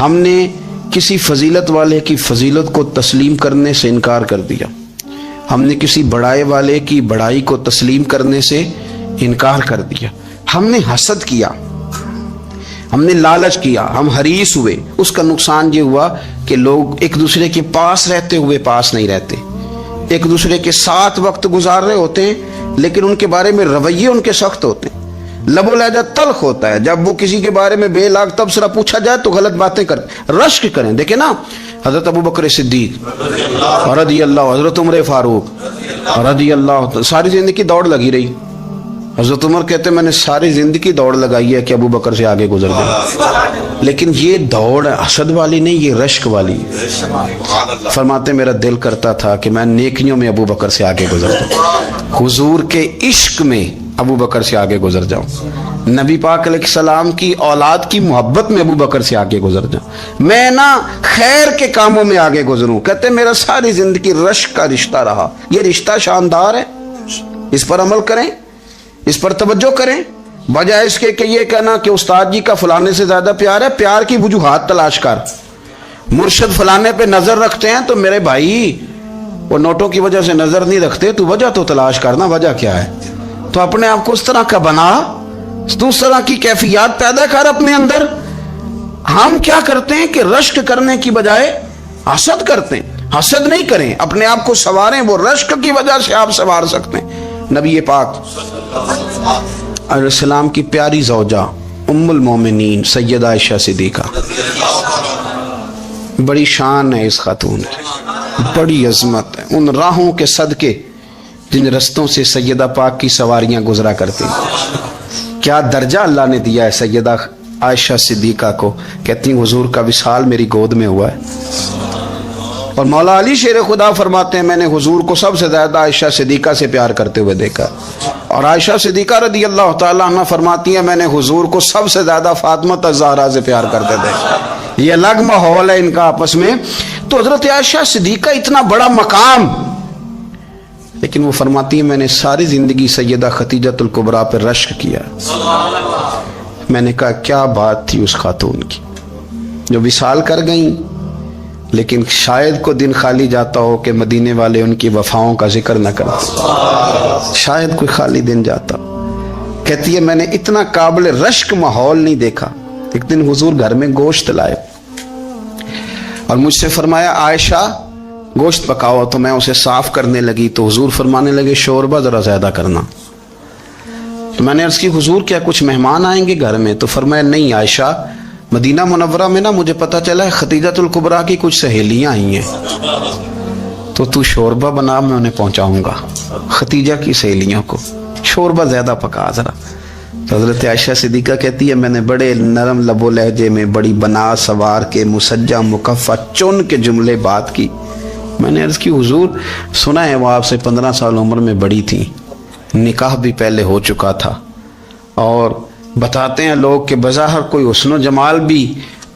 ہم نے کسی فضیلت والے کی فضیلت کو تسلیم کرنے سے انکار کر دیا، ہم نے کسی بڑائی والے کی بڑائی کو تسلیم کرنے سے انکار کر دیا، ہم نے حسد کیا، ہم نے لالچ کیا، ہم حریص ہوئے۔ اس کا نقصان یہ ہوا کہ لوگ ایک دوسرے کے پاس رہتے ہوئے پاس نہیں رہتے، ایک دوسرے کے ساتھ وقت گزار رہے ہوتے ہیں لیکن ان کے بارے میں رویے ان کے سخت ہوتے ہیں، لب و لہجہ تلخ ہوتا ہے۔ جب وہ کسی کے بارے میں بے لاگ تبصرہ پوچھا جائے تو غلط باتیں کرتے، رشک کریں۔ دیکھیں نا، حضرت ابو بکر صدیق رضی اللہ، حضرت عمر فاروق رضی اللہ، ساری زندگی دوڑ لگی رہی۔ حضرت عمر کہتے ہیں میں نے ساری زندگی دوڑ لگائی ہے کہ ابو بکر سے آگے گزر جائے، لیکن یہ دوڑ حسد والی نہیں، یہ رشک والی۔ فرماتے میرا دل کرتا تھا کہ میں نیکیوں میں ابو بکر سے آگے گزر جاؤں، حضور کے عشق میں ابو بکر سے آگے گزر جاؤں، نبی پاک علیہ السلام کی اولاد کی محبت میں ابو بکر سے آگے گزر جاؤں، میں نا خیر کے کاموں میں آگے گزروں۔ کہتے میرا ساری زندگی رشک کا رشتہ رہا۔ یہ رشتہ شاندار ہے، اس پر عمل کریں، اس پر توجہ کریں، بجائے اس کے کہ یہ کہنا کہ استاد جی کا فلانے سے زیادہ پیار ہے۔ پیار کی وجوہات تلاش کر، مرشد فلانے پہ نظر رکھتے ہیں تو میرے بھائی وہ نوٹوں کی وجہ سے نظر نہیں رکھتے، تو وجہ تو تلاش کرنا، وجہ کیا ہے؟ تو اپنے آپ کو اس طرح کا بنا، اس طرح کی کیفیات پیدا کر اپنے اندر۔ ہم کیا کرتے ہیں کہ رشک کرنے کی بجائے حسد کرتے ہیں۔ حسد نہیں کریں، اپنے آپ کو سنواریں، وہ رشک کی وجہ سے آپ سنوار سکتے ہیں۔ نبی پاک علیہ السلام کی پیاری زوجہ ام المومنین سیدہ عائشہ صدیقہ، بڑی شان ہے اس خاتون کی، بڑی عظمت ہے ان راہوں کے صدقے جن رستوں سے سیدہ پاک کی سواریاں گزرا کرتی ہیں۔ کیا درجہ اللہ نے دیا ہے سیدہ عائشہ صدیقہ کو۔ کہتی ہیں حضور کا وصال میری گود میں ہوا ہے، اور مولا علی شیر خدا فرماتے ہیں میں نے حضور کو سب سے زیادہ عائشہ صدیقہ سے پیار کرتے ہوئے دیکھا، اور عائشہ صدیقہ رضی اللہ تعالیٰ عنہ فرماتی ہیں میں نے حضور کو سب سے زیادہ فاطمہ الزہرا سے پیار کرتے دیکھا۔ یہ الگ ماحول ہے ان کا آپس میں۔ تو حضرت عائشہ صدیقہ اتنا بڑا مقام، لیکن وہ فرماتی ہیں میں نے ساری زندگی سیدہ خدیجۃ الکبریٰ پر رشک کیا۔ میں نے کہا کیا بات تھی اس خاتون کی جو وصال کر گئیں، لیکن شاید کو دن خالی جاتا ہو کہ مدینے والے ان کی وفاؤں کا ذکر نہ کرتے، شاید کوئی خالی دن جاتا۔ کہتی ہے میں نے اتنا قابل رشک ماحول نہیں دیکھا۔ ایک دن حضور گھر میں گوشت لائے اور مجھ سے فرمایا عائشہ گوشت پکاؤ، تو میں اسے صاف کرنے لگی تو حضور فرمانے لگے شوربہ ذرا زیادہ کرنا۔ تو میں نے عرض کی حضور کیا کچھ مہمان آئیں گے گھر میں؟ تو فرمایا نہیں عائشہ، مدینہ منورہ میں نا مجھے پتا چلا ہے خدیجۃ الکبریٰ کی کچھ سہیلیاں آئی ہیں، تو شوربہ بنا، میں انہیں پہنچاؤں گا، خدیجہ کی سہیلیوں کو شوربہ زیادہ پکا ذرا۔ تو حضرت عائشہ صدیقہ کہتی ہے میں نے بڑے نرم لب و لہجے میں بڑی بنا سوار کے مسجع مکفہ چن کے جملے بات کی۔ میں نے عرض کی حضور سنا ہے وہ آپ سے 15 سال عمر میں بڑی تھی، نکاح بھی پہلے ہو چکا تھا، اور بتاتے ہیں لوگ کہ بظاہر کوئی حسن و جمال بھی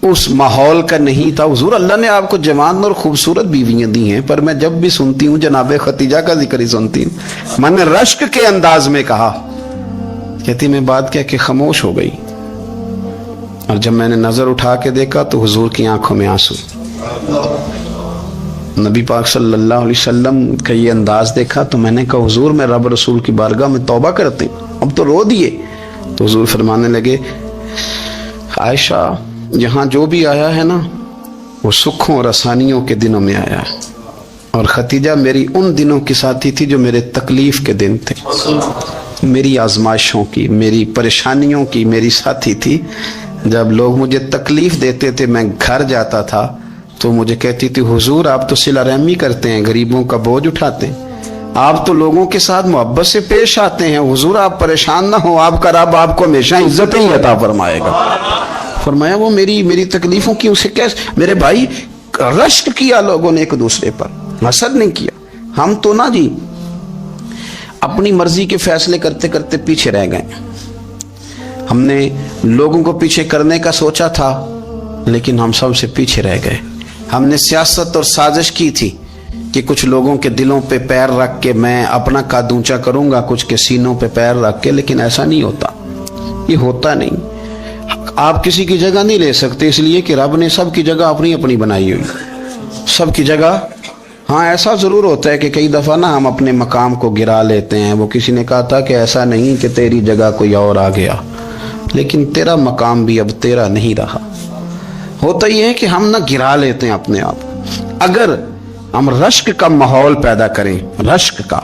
اس ماحول کا نہیں تھا۔ حضور اللہ نے آپ کو جوان اور خوبصورت بیویاں دی ہیں، پر میں جب بھی سنتی ہوں جناب خدیجہ کا ذکر ہی سنتی ہوں۔ میں نے رشک کے انداز میں کہا، کہتی میں بات کہہ کے خاموش ہو گئی، اور جب میں نے نظر اٹھا کے دیکھا تو حضور کی آنکھوں میں آنسو۔ نبی پاک صلی اللہ علیہ وسلم کا یہ انداز دیکھا تو میں نے کہا حضور میں رب رسول کی بارگاہ میں توبہ کرتے ہیں، اب تو رو دیے۔ تو حضور فرمانے لگے عائشہ یہاں جو بھی آیا ہے نا وہ سکھوں اور آسانیوں کے دنوں میں آیا ہے، اور خدیجہ میری ان دنوں کی ساتھی تھی جو میرے تکلیف کے دن تھے، میری آزمائشوں کی، میری پریشانیوں کی میری ساتھی تھی۔ جب لوگ مجھے تکلیف دیتے تھے میں گھر جاتا تھا تو مجھے کہتی تھی حضور آپ تو صلہ رحمی کرتے ہیں، غریبوں کا بوجھ اٹھاتے ہیں، آپ تو لوگوں کے ساتھ محبت سے پیش آتے ہیں، حضور آپ پریشان نہ ہو، آپ کا رب آپ کو ہمیشہ عزت ہی عطا فرمائے گا۔ فرمایا وہ میری تکلیفوں کی اسے کیسے؟ میرے بھائی رشک کیا لوگوں نے ایک دوسرے پر، حسد نہیں کیا۔ ہم تو نا جی اپنی مرضی کے فیصلے کرتے کرتے پیچھے رہ گئے۔ ہم نے لوگوں کو پیچھے کرنے کا سوچا تھا لیکن ہم سب سے پیچھے رہ گئے۔ ہم نے سیاست اور سازش کی تھی کہ کچھ لوگوں کے دلوں پہ پیر رکھ کے میں اپنا قد اونچا کروں گا، کچھ کے سینوں پہ پیر رکھ کے، لیکن ایسا نہیں ہوتا، یہ ہوتا نہیں۔ آپ کسی کی جگہ نہیں لے سکتے، اس لیے کہ رب نے سب کی جگہ اپنی اپنی بنائی ہوئی، سب کی جگہ۔ ہاں ایسا ضرور ہوتا ہے کہ کئی دفعہ نا ہم اپنے مقام کو گرا لیتے ہیں۔ وہ کسی نے کہا تھا کہ ایسا نہیں کہ تیری جگہ کوئی اور آ گیا، لیکن تیرا مقام بھی اب تیرا نہیں رہا۔ ہوتا یہ ہے کہ ہم نہ گرا لیتے ہیں اپنے آپ۔ اگر ہم رشک کا ماحول پیدا کریں، رشک کا،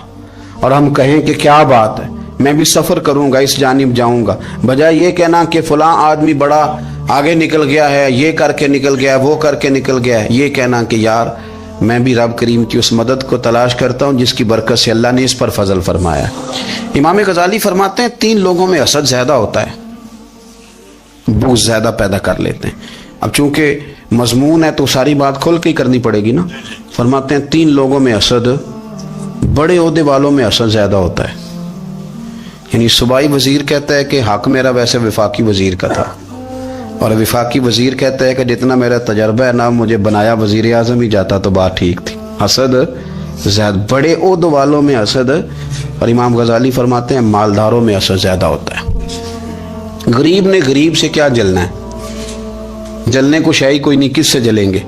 اور ہم کہیں کہ کیا بات ہے، میں بھی سفر کروں گا، اس جانب جاؤں گا، بجائے یہ کہنا کہ فلاں آدمی بڑا آگے نکل گیا ہے، یہ کر کے نکل گیا ہے، وہ کر کے نکل گیا ہے، یہ کہنا کہ یار میں بھی رب کریم کی اس مدد کو تلاش کرتا ہوں جس کی برکت سے اللہ نے اس پر فضل فرمایا ہے۔ امام غزالی فرماتے ہیں 3 لوگوں میں حسد زیادہ ہوتا ہے، بغض زیادہ پیدا کر لیتے ہیں۔ اب چونکہ مضمون ہے تو ساری بات کھول کے کرنی پڑے گی نا۔ فرماتے ہیں 3 لوگوں میں حسد، بڑے عہدے والوں میں حسد زیادہ ہوتا ہے۔ یعنی صوبائی وزیر کہتا ہے کہ حق میرا ویسے وفاقی وزیر کا تھا، اور وفاقی وزیر کہتا ہے کہ جتنا میرا تجربہ ہے نا، مجھے بنایا وزیر اعظم ہی جاتا تو بات ٹھیک تھی۔ حسد زیادہ، بڑے عہدوں والوں میں حسد، اور امام غزالی فرماتے ہیں مالداروں میں حسد زیادہ ہوتا ہے۔ غریب نے غریب سے کیا جلنا ہے، جلنے کو شے ہی کوئی نہیں، کس سے جلیں گے؟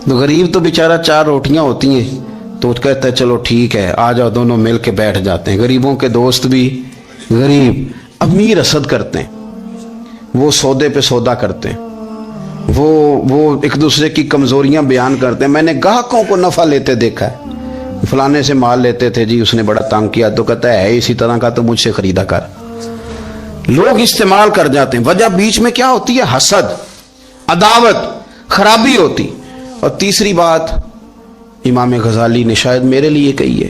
تو غریب تو بیچارہ 4 روٹیاں ہوتی ہیں تو کہتا ہے چلو ٹھیک ہے آ جاؤ، دونوں مل کے بیٹھ جاتے ہیں۔ غریبوں کے دوست بھی غریب۔ امیر حسد کرتے ہیں، وہ سودے پہ سودا کرتے ہیں، وہ ایک دوسرے کی کمزوریاں بیان کرتے ہیں۔ میں نے گاہکوں کو نفع لیتے دیکھا ہے، فلانے سے مال لیتے تھے جی، اس نے بڑا تنگ کیا، تو کہتا ہے اسی طرح کا تو مجھ سے خریدا کر۔ لوگ استعمال کر جاتے ہیں، وجہ بیچ میں کیا ہوتی ہے؟ حسد، عداوت، خرابی ہوتی۔ اور تیسری بات امام غزالی نے شاید میرے لیے کہی ہے،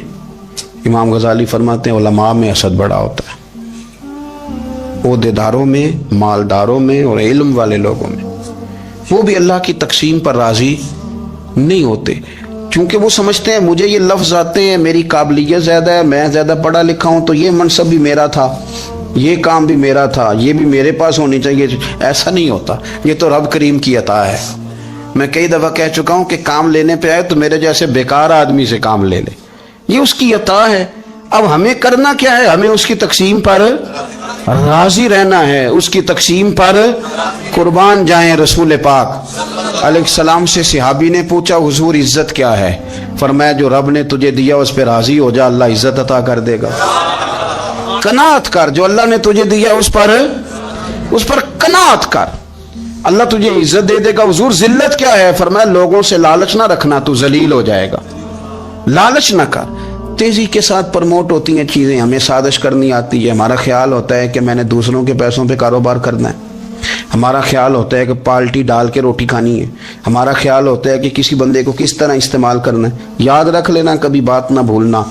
امام غزالی فرماتے ہیں علماء میں حسد بڑا ہوتا ہے، عہدیداروں میں، مالداروں میں، اور علم والے لوگوں میں۔ وہ بھی اللہ کی تقسیم پر راضی نہیں ہوتے، چونکہ وہ سمجھتے ہیں مجھے یہ لفظ آتے ہیں، میری قابلیت زیادہ ہے، میں زیادہ پڑھا لکھا ہوں، تو یہ منصب بھی میرا تھا، یہ کام بھی میرا تھا، یہ بھی میرے پاس ہونی چاہیے۔ ایسا نہیں ہوتا، یہ تو رب کریم کی عطا ہے۔ میں کئی دفعہ کہہ چکا ہوں کہ کام لینے پہ آئے تو میرے جیسے بیکار آدمی سے کام لے لے، یہ اس کی عطا ہے۔ اب ہمیں کرنا کیا ہے؟ ہمیں اس کی تقسیم پر راضی رہنا ہے، اس کی تقسیم پر قربان جائیں۔ رسول پاک علیہ السلام سے صحابی نے پوچھا حضور عزت کیا ہے؟ فرمایا جو رب نے تجھے دیا اس پہ راضی ہو جا، اللہ عزت عطا کر دے گا۔ قناعت کر، جو اللہ نے تجھے دیا اس پر قناعت کر، اللہ تجھے عزت دے دے گا۔ حضور ذلت کیا ہے؟ فرمایا لوگوں سے لالچ نہ رکھنا، تو ذلیل ہو جائے گا، لالچ نہ کر۔ تیزی کے ساتھ پرموٹ ہوتی ہیں چیزیں، ہمیں سازش کرنی آتی ہے، ہمارا خیال ہوتا ہے کہ میں نے دوسروں کے پیسوں پہ کاروبار کرنا ہے، ہمارا خیال ہوتا ہے کہ پالٹی ڈال کے روٹی کھانی ہے، ہمارا خیال ہوتا ہے کہ کسی بندے کو کس طرح استعمال کرنا ہے۔ یاد رکھ لینا، کبھی بات نہ بھولنا،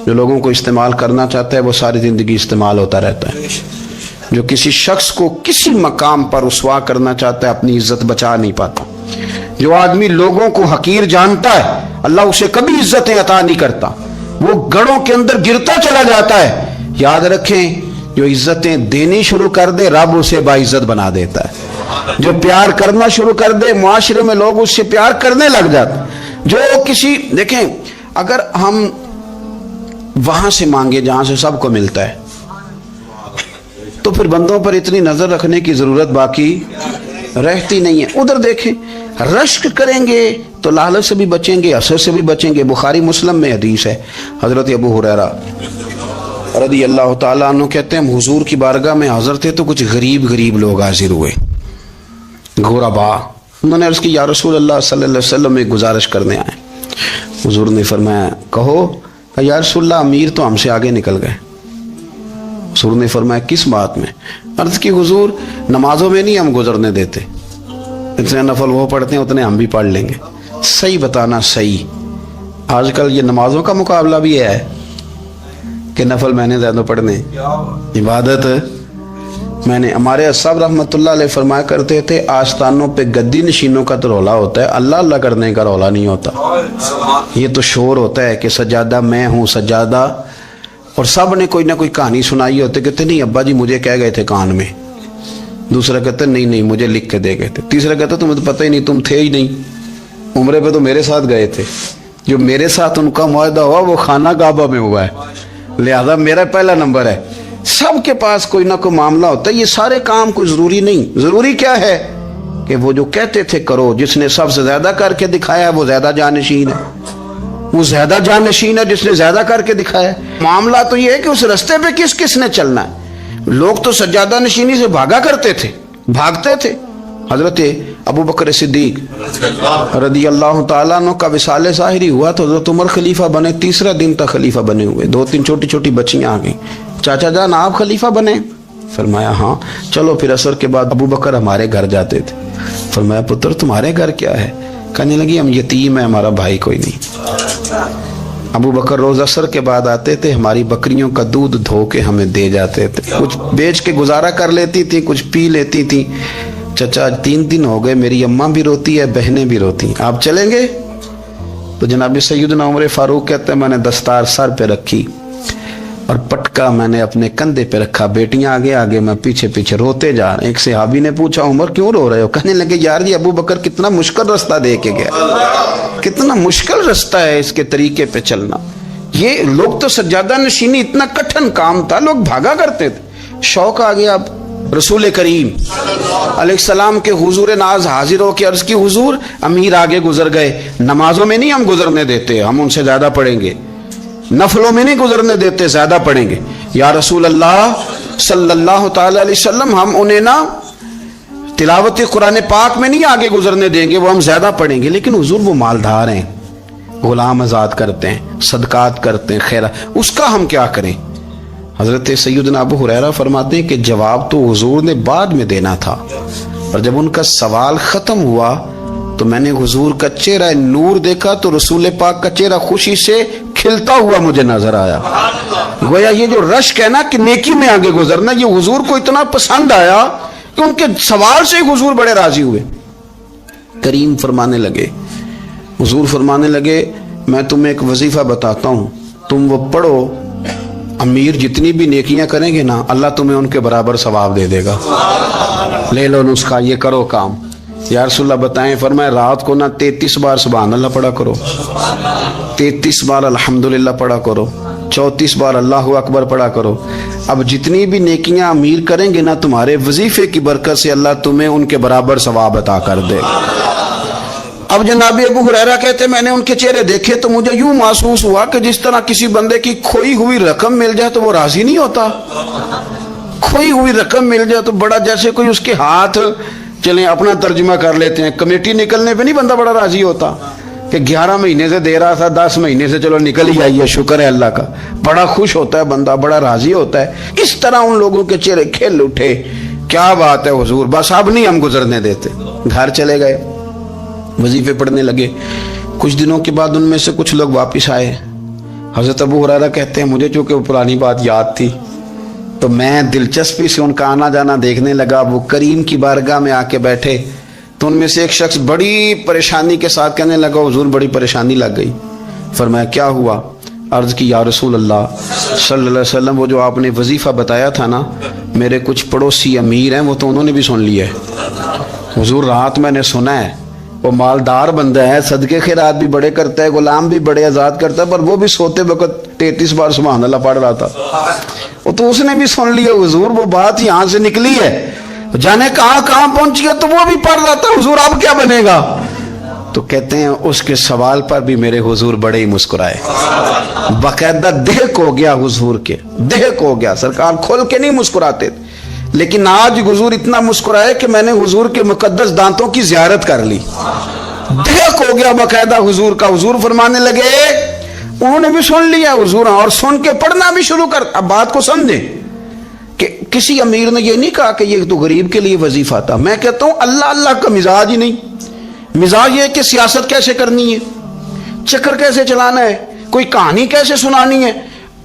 جو لوگوں کو استعمال کرنا چاہتا ہے وہ ساری زندگی استعمال ہوتا رہتا ہے۔ جو کسی شخص کو کسی مقام پر رسوا کرنا چاہتا ہے اپنی عزت بچا نہیں پاتا۔ جو آدمی لوگوں کو حقیر جانتا ہے اللہ اسے کبھی عزتیں عطا نہیں کرتا، وہ گڑھوں کے اندر گرتا چلا جاتا ہے۔ یاد رکھیں جو عزتیں دینی شروع کر دے رب اسے باعزت بنا دیتا ہے، جو پیار کرنا شروع کر دے معاشرے میں لوگ اس سے پیار کرنے لگ جاتے ہیں۔ جو کسی دیکھیں اگر ہم وہاں سے مانگے جہاں سے سب کو ملتا ہے تو پھر بندوں پر اتنی نظر رکھنے کی ضرورت باقی رہتی نہیں ہے۔ ادھر دیکھیں رشک کریں گے تو لالچ سے بھی بچیں گے، حسد سے بھی بچیں گے۔ بخاری مسلم میں حدیث ہے، حضرت ابو ہریرہ رضی اللہ تعالیٰ عنہ کہتے ہیں ہم حضور کی بارگاہ میں حاضر تھے تو کچھ غریب لوگ حاضر ہوئے، غربا۔ انہوں نے عرض کی یا رسول اللہ صلی اللہ علیہ وسلم ایک گزارش کرنے آئے۔ حضور نے فرمایا کہو۔ یا رسول اللہ امیر تو ہم سے آگے نکل گئے۔ حضور نے فرمایا کس بات میں؟ عرض کی حضور نمازوں میں نہیں ہم گزرنے دیتے، اتنے نفل وہ پڑھتے ہیں اتنے ہم بھی پڑھ لیں گے۔ صحیح بتانا صحیح، آج کل یہ نمازوں کا مقابلہ بھی ہے کہ نفل میں نے زیادہ پڑھنے، عبادت میں نے۔ ہمارے صاحب رحمۃ اللہ علیہ فرمایا کرتے تھے آستانوں پہ گدی نشینوں کا تو رولا ہوتا ہے، اللہ اللہ کرنے کا رولا نہیں ہوتا۔ یہ تو شور ہوتا ہے کہ سجادہ میں ہوں سجادہ، اور سب نے کوئی نہ کوئی کہانی سنائی ہوتی، کہتے نہیں ابا جی مجھے کہہ گئے تھے کان میں، دوسرا کہتا نہیں مجھے لکھ کے دے گئے تھے، تیسرا کہتا تمہیں تو پتہ ہی نہیں، تم تھے ہی نہیں، عمرے پہ تو میرے ساتھ گئے تھے، جو میرے ساتھ ان کا معاہدہ ہوا وہ خانہ کعبہ میں ہوا ہے، لہذا میرا پہلا نمبر ہے۔ سب کے پاس کوئی نہ کوئی معاملہ ہوتا ہے، یہ سارے کام کوئی ضروری نہیں۔ ضروری کیا ہے کہ وہ جو کہتے تھے کرو، جس نے سب سے زیادہ کر کے دکھایا وہ زیادہ جانشین ہے، وہ زیادہ جانشین ہے جس نے زیادہ کر کے دکھایا۔ معاملہ تو یہ ہے کہ اس رستے پہ کس کس نے چلنا ہے۔ لوگ تو سجادہ نشینی سے بھاگا کرتے تھے، بھاگتے تھے۔ حضرت ابو بکر صدیق رضی اللہ تعالیٰ عنہ کا وصال ظاہری ہوا تو حضرت عمر خلیفہ بنے، تیسرا دن تک خلیفہ بنے ہوئے، 2-3 چھوٹی چھوٹی بچیاں آ گئیں، چاچا جان آپ خلیفہ بنے؟ فرمایا ہاں۔ چلو پھر عصر کے بعد ابو بکر ہمارے گھر جاتے تھے۔ فرمایا پتر تمہارے گھر کیا ہے؟ کہنے لگی ہم یتیم ہیں، ہمارا بھائی کوئی نہیں۔ ابو بکر روز عصر کے بعد آتے تھے، ہماری بکریوں کا دودھ دھو کے ہمیں دے جاتے تھے، کچھ بیچ کے گزارا کر لیتی تھی، کچھ پی لیتی تھی۔ چچا 3 دن ہو گئے، میری اماں بھی روتی ہے، بہنیں بھی روتی ہیں، آپ چلیں گے؟ تو جناب سیدنا عمر فاروق کہتے ہیں میں نے دستار سر پہ رکھی اور پٹکا میں نے اپنے کندھے پہ رکھا، بیٹیاں آگے آگے، میں پیچھے پیچھے، روتے جا رہے۔ ایک صحابی نے پوچھا عمر کیوں رو رہے ہو؟ کہنے لگے یار یہ ابو بکر کتنا مشکل رستہ دے کے گیا، کتنا مشکل رستہ ہے اس کے طریقے پہ چلنا۔ یہ لوگ تو سجادہ نشینی اتنا کٹھن کام تھا، لوگ بھاگا کرتے تھے۔ شوق آ گیا اب رسول کریم علیہ السلام کے حضور ناز حاضر ہو کے عرض کی حضور امیر آگے گزر گئے، نمازوں میں نہیں ہم گزرنے دیتے، ہم ان سے زیادہ پڑھیں گے، نفلوں میں نہیں گزرنے دیتے، زیادہ پڑھیں گے۔ یا رسول اللہ صلی اللہ تعالی علیہ وسلم ہم انہیں نا تلاوت قرآن پاک میں نہیں آگے گزرنے دیں گے، وہ ہم زیادہ پڑھیں گے، لیکن حضور وہ مالدار ہیں، غلام آزاد کرتے ہیں، صدقات کرتے ہیں، خیرات، اس کا ہم کیا کریں؟ حضرت سیدنا ابو ہریرہ فرماتے ہیں کہ جواب تو حضور نے بعد میں دینا تھا، اور جب ان کا سوال ختم ہوا تو میں نے حضور کا چہرہ نور دیکھا تو رسول پاک کا چہرہ خوشی سے کھلتا ہوا مجھے نظر آیا۔ گویا یہ جو رشک ہے نا کہ نیکی میں آگے گزرنا، یہ حضور کو اتنا پسند آیا کہ ان کے سوال سے حضور بڑے راضی ہوئے۔ کریم فرمانے لگے، حضور فرمانے لگے میں تمہیں ایک وظیفہ بتاتا ہوں، تم وہ پڑھو، امیر جتنی بھی نیکیاں کریں گے نا اللہ تمہیں ان کے برابر ثواب دے دے گا، لے لو نسخہ، یہ کرو کام۔ یا رسول اللہ بتائیں؟ فرمائے رات کو نا 33 بار سبحان اللہ پڑھا کرو، 33 بار الحمدللہ پڑھا کرو، 34 بار اللہ اکبر پڑھا کرو۔ اب جتنی بھی نیکیاں امیر کریں گے نا تمہارے وظیفے کی برکت سے اللہ تمہیں ان کے برابر ثواب عطا کر دے گا۔ اب جناب ابو ہریرہ کہتے میں نے ان کے چہرے دیکھے تو مجھے یوں محسوس ہوا کہ جس طرح کسی بندے کی کھوئی ہوئی رقم مل جائے تو وہ راضی نہیں ہوتا، کھوئی ہوئی رقم مل جائے تو بڑا جیسے کوئی اس کے ہاتھ، چلیں اپنا ترجمہ کر لیتے ہیں، کمیٹی نکلنے پہ نہیں بندہ بڑا راضی ہوتا کہ 11 مہینے سے دے رہا تھا، 10 مہینے سے چلو نکل ہی آئی ہے، شکر ہے اللہ کا، بڑا خوش ہوتا ہے بندہ، بڑا راضی ہوتا ہے۔ اس طرح ان لوگوں کے چہرے کھل اٹھے، کیا بات ہے حضور، بس اب نہیں ہم گزرنے دیتے۔ گھر چلے گئے، وظیفے پڑھنے لگے۔ کچھ دنوں کے بعد ان میں سے کچھ لوگ واپس آئے۔ حضرت ابو ہریرہ کہتے ہیں مجھے چونکہ وہ پرانی بات یاد تھی تو میں دلچسپی سے ان کا آنا جانا دیکھنے لگا۔ وہ کریم کی بارگاہ میں آ کے بیٹھے تو ان میں سے ایک شخص بڑی پریشانی کے ساتھ کہنے لگا حضور بڑی پریشانی لگ گئی۔ فرمایا کیا ہوا؟ عرض کی یا رسول اللہ صلی اللہ علیہ وسلم وہ جو آپ نے وظیفہ بتایا تھا نا، میرے کچھ پڑوسی امیر ہیں وہ تو انہوں نے بھی سن لیا ہے حضور، رات میں نے سنا ہے وہ مالدار بندہ ہے، صدقے خیرات بھی بڑے کرتا ہے، غلام بھی بڑے آزاد کرتا ہے، پر وہ بھی سوتے وقت 33 بار سبحان اللہ پڑھ رہا تھا، وہ تو اس نے بھی سن لیا حضور، وہ بات یہاں سے نکلی ہے، جانے کہاں کہاں پہنچ گیا تو وہ بھی پڑھ رہا تھا حضور، اب کیا بنے گا؟ تو کہتے ہیں اس کے سوال پر بھی میرے حضور بڑے ہی مسکرائے، باقاعدہ دہک ہو گیا حضور کے، دہک ہو گیا، سرکار کھول کے نہیں مسکراتے تھے، لیکن آج حضور اتنا مسکرائے کہ میں نے حضور کے مقدس دانتوں کی زیارت کر لی، دہک ہو گیا باقاعدہ حضور کا۔ حضور فرمانے لگے انہوں نے بھی سن لیا حضور، اور سن کے پڑھنا بھی شروع کر۔ اب بات کو سمجھیں کہ کسی امیر نے یہ نہیں کہا کہ یہ تو غریب کے لیے وظیفہ تھا، میں کہتا ہوں اللہ اللہ کا مزاج ہی نہیں، مزاج یہ کہ سیاست کیسے کرنی ہے، چکر کیسے چلانا ہے، کوئی کہانی کیسے سنانی ہے،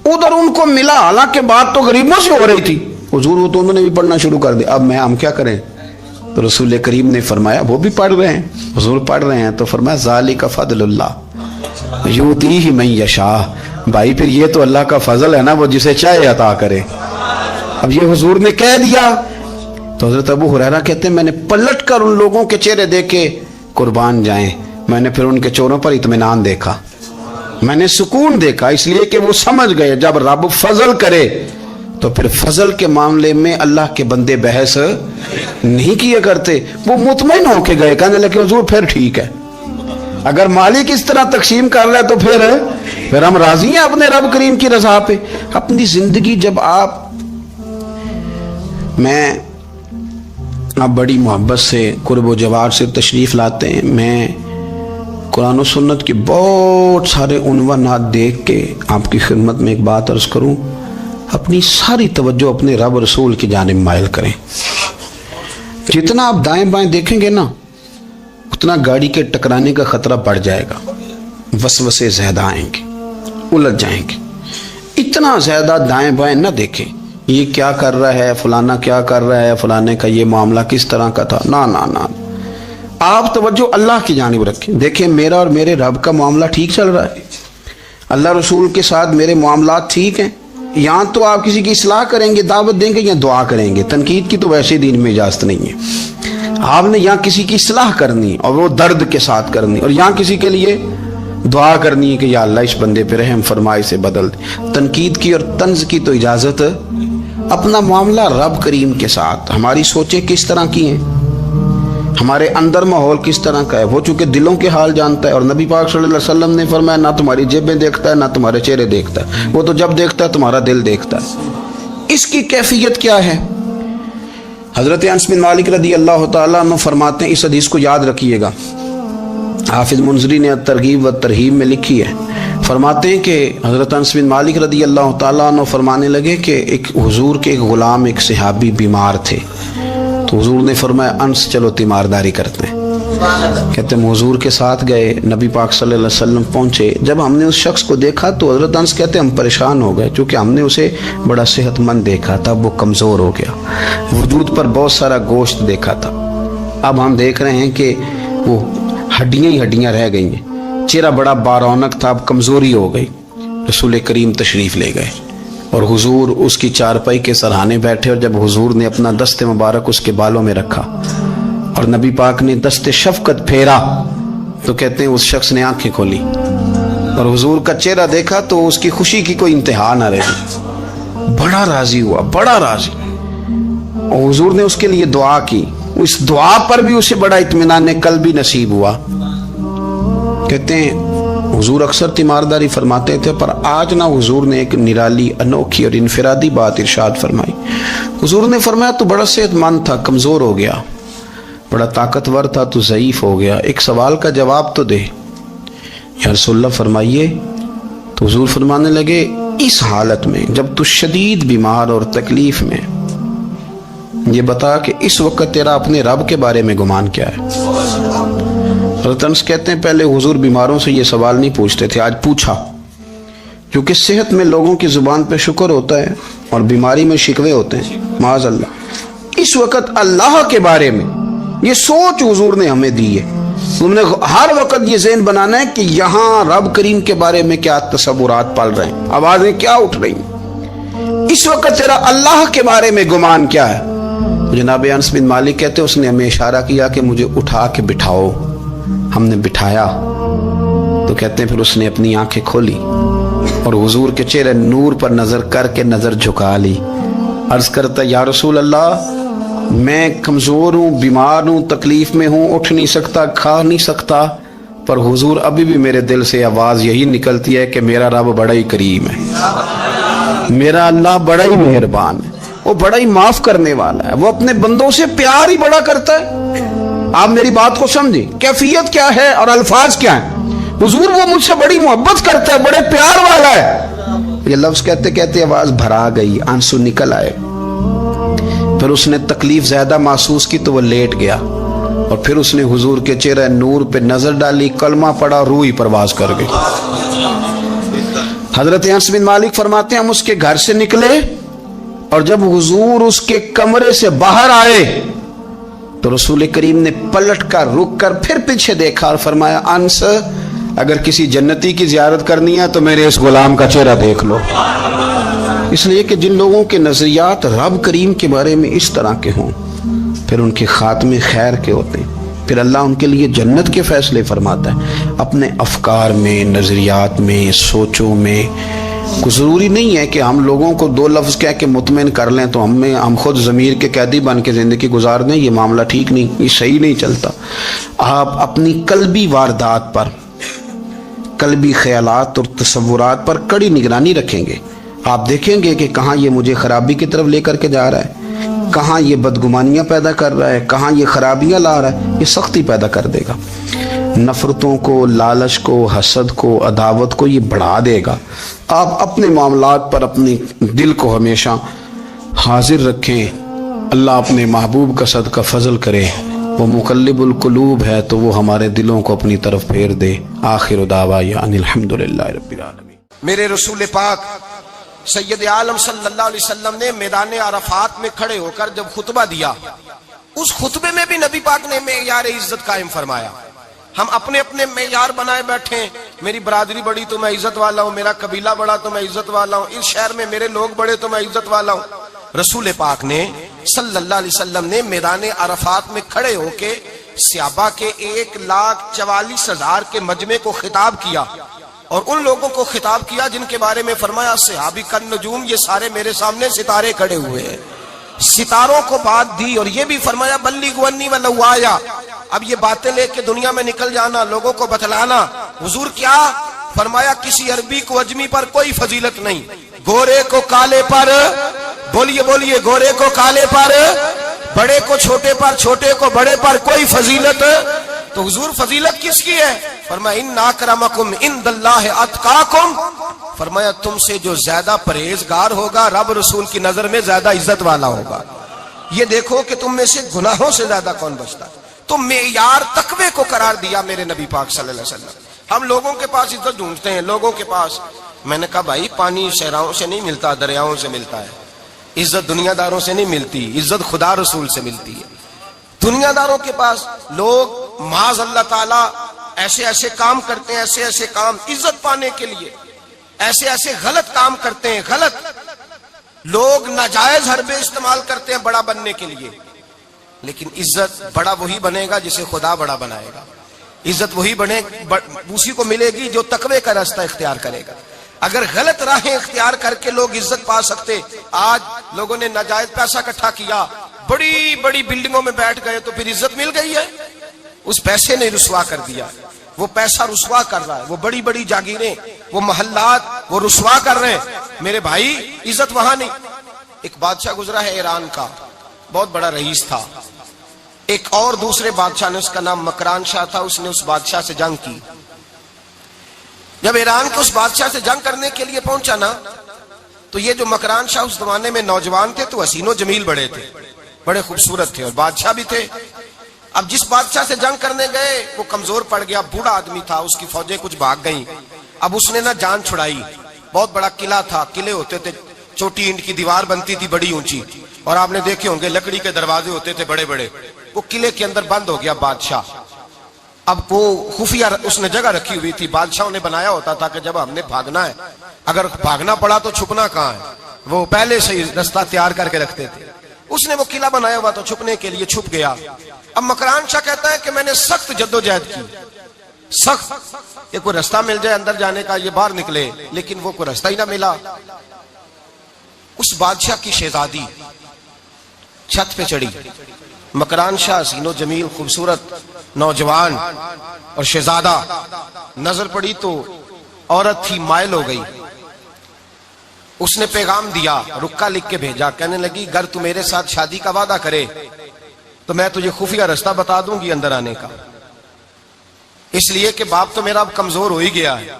ادھر ان کو ملا، حالانکہ بات تو غریبوں سے ہو رہی تھی حضور، وہ تو انہوں نے بھی پڑھنا شروع کر دیا۔ اب ہم کیا کریں؟ تو رسول کریم نے فرمایا وہ بھی پڑھ رہے ہیں، حضور پڑھ رہے ہیں، تو فرمایا ذالک فضل اللہ یؤتیہ من یشاء، بھائی پھر یہ تو اللہ کا فضل ہے نا، وہ جسے چاہے عطا کرے۔ اب یہ حضور نے کہہ دیا تو حضرت ابو ہریرہ کہتے ہیں میں نے پلٹ کر ان لوگوں کے چہرے دیکھے، قربان جائیں، میں نے پھر ان کے چہروں پر اطمینان دیکھا، میں نے سکون دیکھا، اس لیے کہ وہ سمجھ گئے جب رب فضل کرے تو پھر فضل کے معاملے میں اللہ کے بندے بحث نہیں کیا کرتے، وہ مطمئن ہو کے گئے، کہنے لگے حضور پھر ٹھیک ہے، اگر مالک اس طرح تقسیم کر رہا ہے تو پھر ہم راضی ہیں اپنے رب کریم کی رضا پہ۔ اپنی زندگی جب میں بڑی محبت سے قرب و جوار سے تشریف لاتے ہیں، میں قرآن و سنت کے بہت سارے عنوانات دیکھ کے آپ کی خدمت میں ایک بات عرض کروں، اپنی ساری توجہ اپنے رب رسول کی جانب مائل کریں۔ جتنا آپ دائیں بائیں دیکھیں گے نا اتنا گاڑی کے ٹکرانے کا خطرہ بڑھ جائے گا، وسوسے زیادہ آئیں گے، الجھ جائیں گے۔ اتنا زیادہ دائیں بائیں نہ دیکھیں، یہ کیا کر رہا ہے، فلانا کیا کر رہا ہے، فلانے کا یہ معاملہ کس طرح کا تھا، نا نا نا، آپ توجہ اللہ کی جانب رکھیں۔ دیکھیں میرا اور میرے رب کا معاملہ ٹھیک چل رہا ہے، اللہ رسول کے ساتھ میرے معاملات ٹھیک ہیں۔ یہاں تو آپ کسی کی اصلاح کریں گے، دعوت دیں گے یا دعا کریں گے، تنقید کی تو ویسے دین میں اجازت نہیں ہے۔ آپ نے یہاں کسی کی اصلاح کرنی اور وہ درد کے ساتھ کرنی، اور یہاں کسی کے لیے دعا کرنی ہے کہ یا اللہ اس بندے پہ رحم فرمائے سے بدل دے۔ تنقید کی اور طنز کی تو اجازت، اپنا معاملہ رب کریم کے ساتھ، ہماری سوچیں کس طرح کی ہیں، ہمارے اندر ماحول کس طرح کا ہے، وہ چونکہ دلوں کے حال جانتا ہے، اور نبی پاک صلی اللہ علیہ وسلم نے فرمایا نہ تمہاری جیبیں دیکھتا ہے نہ تمہارے چہرے دیکھتا ہے، وہ تو جب دیکھتا ہے تمہارا دل دیکھتا ہے۔ اس کی کیفیت کیا ہے؟ حضرت انس بن مالک رضی اللہ تعالیٰ عنہ فرماتے ہیں، اس حدیث کو یاد رکھیے گا، حافظ منذری نے ترغیب و ترہیب میں لکھی ہے، فرماتے ہیں کہ حضرت انس بن مالک رضی اللہ تعالیٰ عنہ فرمانے لگے کہ ایک حضور کے ایک غلام، ایک صحابی بیمار تھے، تو حضور نے فرمایا انس چلو تیمارداری کرتے ہیں۔ کہتے ہیں حضور کے ساتھ گئے، نبی پاک صلی اللہ علیہ وسلم پہنچے، جب ہم نے اس شخص کو دیکھا تو حضرت انس کہتے ہیں ہم پریشان ہو گئے، چونکہ ہم نے اسے بڑا صحت مند دیکھا تھا، وہ کمزور ہو گیا، وجود پر بہت سارا گوشت دیکھا تھا، اب ہم دیکھ رہے ہیں کہ وہ ہڈیاں ہی ہڈیاں رہ گئی ہیں، چہرہ بڑا بارونق تھا، اب کمزوری ہو گئی۔ رسول کریم تشریف لے گئے اور حضور اس کی چارپائی کے سرہانے بیٹھے، اور جب حضور نے اپنا دست مبارک اس کے بالوں میں رکھا اور نبی پاک نے دست شفقت پھیرا تو کہتے ہیں اس شخص نے آنکھیں کھولی اور حضور کا چہرہ دیکھا تو اس کی خوشی کی کوئی انتہا نہ رہی، بڑا راضی ہوا، بڑا راضی، اور حضور نے اس کے لیے دعا کی، اس دعا پر بھی اسے بڑا اطمینان قلب بھی نصیب ہوا۔ کہتے ہیں حضور اکثر تیمارداری فرماتے تھے، پر آج نہ حضور نے ایک نرالی، انوکھی اور انفرادی بات ارشاد فرمائی۔ حضور نے فرمایا تو بڑا صحت مند تھا، کمزور ہو گیا، بڑا طاقتور تھا تو ضعیف ہو گیا، ایک سوال کا جواب تو دے۔ یا رسول اللہ فرمائیے، تو حضور فرمانے لگے اس حالت میں جب تو شدید بیمار اور تکلیف میں، یہ بتا کہ اس وقت تیرا اپنے رب کے بارے میں گمان کیا ہے؟ حضرت انس کہتے ہیں پہلے حضور بیماروں سے یہ سوال نہیں پوچھتے تھے، آج پوچھا، کیونکہ صحت میں لوگوں کی زبان پہ شکر ہوتا ہے اور بیماری میں شکوے ہوتے ہیں، معاذ اللہ۔ اس وقت اللہ کے بارے میں یہ سوچ حضور نے ہمیں دی ہے، تم نے ہر وقت یہ ذہن بنانا ہے کہ یہاں رب کریم کے بارے میں کیا تصورات پل رہے ہیں، آوازیں کیا اٹھ رہی ہیں، اس وقت تیرا اللہ کے بارے میں گمان کیا ہے؟ جناب انس بن مالک کہتے ہیں اس نے ہمیں اشارہ کیا کہ مجھے اٹھا کے بٹھاؤ، ہم نے بٹھایا تو کہتے ہیں پھر اس نے اپنی آنکھیں کھولی اور حضور کے چہرے نور پر نظر کر کے نظر جھکا لی، عرض کرتا یا رسول اللہ میں کمزور ہوں، بیمار ہوں، تکلیف میں ہوں، اٹھ نہیں سکتا، کھا نہیں سکتا، پر حضور ابھی بھی میرے دل سے آواز یہی نکلتی ہے کہ میرا رب بڑا ہی کریم ہے، میرا اللہ بڑا ہی مہربان ہے، وہ بڑا ہی معاف کرنے والا ہے، وہ اپنے بندوں سے پیار ہی بڑا کرتا ہے۔ آپ میری بات کو سمجھیں، کیفیت کیا ہے اور الفاظ کیا ہیں؟ حضور وہ مجھ سے بڑی محبت کرتا ہے، بڑے پیار والا ہے۔ یہ لفظ کہتے کہتے آواز بھرا گئی، آنسو نکل آئے، پھر اس نے تکلیف زیادہ محسوس کی تو وہ لیٹ گیا، اور پھر اس نے حضور کے چہرے نور پہ نظر ڈالی، کلمہ پڑھا، روح ہی پرواز کر گئی۔ حضرت انس بن مالک فرماتے ہیں ہم اس کے گھر سے نکلے، اور جب حضور اس کے کمرے سے باہر آئے تو رسول کریم نے پلٹ کر رک کر پھر پیچھے دیکھا اور فرمایا انس اگر کسی جنتی کی زیارت کرنی ہے تو میرے اس غلام کا چہرہ دیکھ لو۔ اس لیے کہ جن لوگوں کے نظریات رب کریم کے بارے میں اس طرح کے ہوں پھر ان کے خاتمے خیر کے ہوتے ہیں، پھر اللہ ان کے لیے جنت کے فیصلے فرماتا ہے. اپنے افکار میں، نظریات میں، سوچوں میں. کوئی ضروری نہیں ہے کہ ہم لوگوں کو دو لفظ کہہ کے مطمئن کر لیں تو ہم خود ضمیر کے قیدی بن کے زندگی گزار دیں. یہ معاملہ ٹھیک نہیں، یہ صحیح نہیں چلتا. آپ اپنی قلبی واردات پر، قلبی خیالات اور تصورات پر کڑی نگرانی رکھیں گے. آپ دیکھیں گے کہ کہاں یہ مجھے خرابی کی طرف لے کر کے جا رہا ہے، کہاں یہ بدگمانیاں پیدا کر رہا ہے، کہاں یہ خرابیاں لا رہا ہے. یہ سختی پیدا کر دے گا، نفرتوں کو، لالچ کو، حسد کو، عداوت کو یہ بڑھا دے گا. آپ اپنے معاملات پر اپنی دل کو ہمیشہ حاضر رکھیں. اللہ اپنے محبوب کا صدقہ فضل کرے. وہ مقلب القلوب ہے تو وہ ہمارے دلوں کو اپنی طرف پھیر دے. آخر دعوانا ان الحمدللہ رب العالمین. میرے رسول پاک سید عالم صلی اللہ علیہ وسلم نے میدان عرفات میں کھڑے ہو کر جب خطبہ دیا، اس خطبے میں بھی نبی پاک نے معیار عزت قائم فرمایا. ہم اپنے اپنے معیار بنائے بیٹھے ہیں. میری برادری بڑی تو میں عزت والا ہوں، میرا قبیلہ بڑا تو میں عزت والا ہوں، اس شہر میں میرے لوگ بڑے تو میں عزت والا ہوں. رسول پاک نے صلی اللہ علیہ وسلم نے میدان عرفات میں کھڑے ہو کے صحابہ کے 1,44,000 کے مجمع کو خطاب کیا، اور ان لوگوں کو خطاب کیا جن کے بارے میں فرمایا صحابی کن نجوم، یہ سارے میرے سامنے ستارے کھڑے ہوئے ہیں. ستاروں کو بات دی اور یہ بھی فرمایا بلغوا انی ولو آیا. اب یہ باتیں لے کے دنیا میں نکل جانا، لوگوں کو بتلانا. حضور کیا فرمایا؟ کسی عربی کو اجمی پر کوئی فضیلت نہیں، گورے کو کالے پر، بولیے بولیے، گورے کو کالے پر، بڑے کو چھوٹے پر، چھوٹے کو بڑے پر کوئی فضیلت. تو حضور فضیلت کس کی ہے؟ فرمایا ان اکرمکم عند اللہ اتقاکم. فرمایا تم سے جو زیادہ پرہیزگار ہوگا رب رسول کی نظر میں زیادہ عزت والا ہوگا. یہ دیکھو کہ تم میں سے گناہوں سے زیادہ کون بچتا ہے. تو معیار تقوی کو قرار دیا میرے نبی پاک صلی اللہ علیہ وسلم. ہم لوگوں کے پاس عزت ڈھونڈتے ہیں، لوگوں کے پاس. میں نے کہا بھائی پانی صحراؤں سے نہیں ملتا، دریاؤں سے ملتا ہے. عزت دنیا داروں سے نہیں ملتی، عزت خدا رسول سے ملتی ہے. دنیا داروں کے پاس لوگ معاذ اللہ تعالی ایسے ایسے کام کرتے ہیں، ایسے ایسے کام عزت پانے کے لیے، ایسے ایسے غلط کام کرتے ہیں. غلط لوگ ناجائز حربے استعمال کرتے ہیں بڑا بننے کے لیے. لیکن عزت بڑا وہی بنے گا جسے خدا بڑا بنائے گا. عزت وہی بنے اسی کو ملے گی جو تقوی کا راستہ اختیار کرے گا. اگر غلط راہیں اختیار کر کے لوگ عزت پا سکتے. آج لوگوں نے ناجائز پیسہ اکٹھا کیا، بڑی بڑی بلڈنگوں میں بیٹھ گئے تو پھر عزت مل گئی ہے. اس پیسے نے رسوا کر دیا، وہ پیسہ رسوا کر رہا ہے. وہ بڑی بڑی جاگیریں، وہ محلات وہ رسوا کر رہے ہیں. میرے بھائی عزت وہاں نہیں. ایک بادشاہ گزرا ہے ایران کا، بہت بڑا رئیس تھا. ایک اور دوسرے بادشاہ نے، اس کا نام مکران شاہ تھا، اس نے اس بادشاہ سے جنگ کی. جب ایران کے اس بادشاہ سے جنگ کرنے کے لیے پہنچا نا، تو یہ جو مکران شاہ اس زمانے میں نوجوان تھے تو حسین و جمیل بڑے تھے، بڑے خوبصورت تھے اور بادشاہ بھی تھے. اب جس بادشاہ سے جنگ کرنے گئے وہ کمزور پڑ گیا، بوڑھا آدمی تھا، اس کی فوجیں کچھ بھاگ گئیں. اب اس نے نا جان چھڑائی. بہت بڑا قلعہ تھا، قلعے ہوتے تھے، چھوٹی اینٹ کی دیوار بنتی تھی بڑی اونچی، اور آپ نے دیکھے ہوں گے لکڑی کے دروازے ہوتے تھے بڑے بڑے. وہ قلعے کے اندر بند ہو گیا بادشاہ. اب وہ خفیہ اس نے جگہ رکھی ہوئی تھی، بادشاہوں نے بنایا ہوتا تھا کہ جب ہم نے بھاگنا ہے، اگر بھاگنا پڑا تو چھپنا کہاں ہے، وہ پہلے سے ہی رستہ تیار کر کے رکھتے تھے. اس نے وہ قلعہ بنایا ہوا تو چھپنے کے لیے چھپ گیا. اب مکران شاہ کہتا ہے کہ میں نے سخت جدوجہد کی، سخت، کہ کوئی رستہ مل جائے اندر جانے کا، یہ باہر نکلے، لیکن وہ کوئی رستہ ہی نہ ملا. اس بادشاہ کی شہزادی چھت پہ چڑھی. مکران شاہ حسین و جمیل، خوبصورت نوجوان اور شہزادہ، نظر پڑی تو عورت تھی، مائل ہو گئی. اس نے پیغام دیا، رکا لکھ کے بھیجا، کہنے لگی اگر تو میرے ساتھ شادی کا وعدہ کرے تو میں تجھے خفیہ رستہ بتا دوں گی اندر آنے کا. اس لیے کہ باپ تو میرا اب کمزور ہو ہی گیا ہے،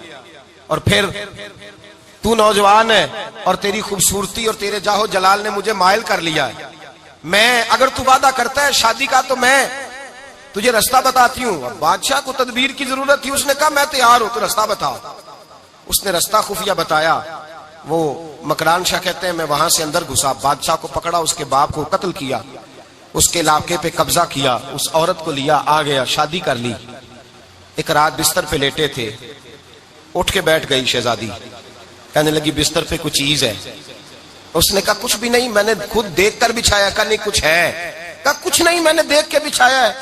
اور پھر تو نوجوان ہے اور تیری خوبصورتی اور تیرے جاہو جلال نے مجھے مائل کر لیا ہے. میں اگر تو وعدہ کرتا ہے شادی کا تو میں تجھے رستہ بتاتی ہوں. اب بادشاہ کو تدبیر کی ضرورت تھی، اس نے کہا میں تیار ہوں، تو رستہ بتا. اس نے رستہ خفیہ بتایا. وہ مکران شاہ کہتے ہیں میں وہاں سے اندر گھسا، بادشاہ کو پکڑا، اس کے باپ کو قتل کیا، اس کے علاقے پہ قبضہ کیا، اس عورت کو لیا، آ گیا، شادی کر لی. ایک رات بستر پہ لیٹے تھے، اٹھ کے بیٹھ گئی شہزادی، کہنے لگی بستر پہ کچھ چیز ہے. اس نے کہا کچھ بھی نہیں، میں نے خود دیکھ کر بچھایا. کہا نہیں کچھ ہے. کہا کچھ نہیں، میں نے دیکھ کے بچھایا ہے.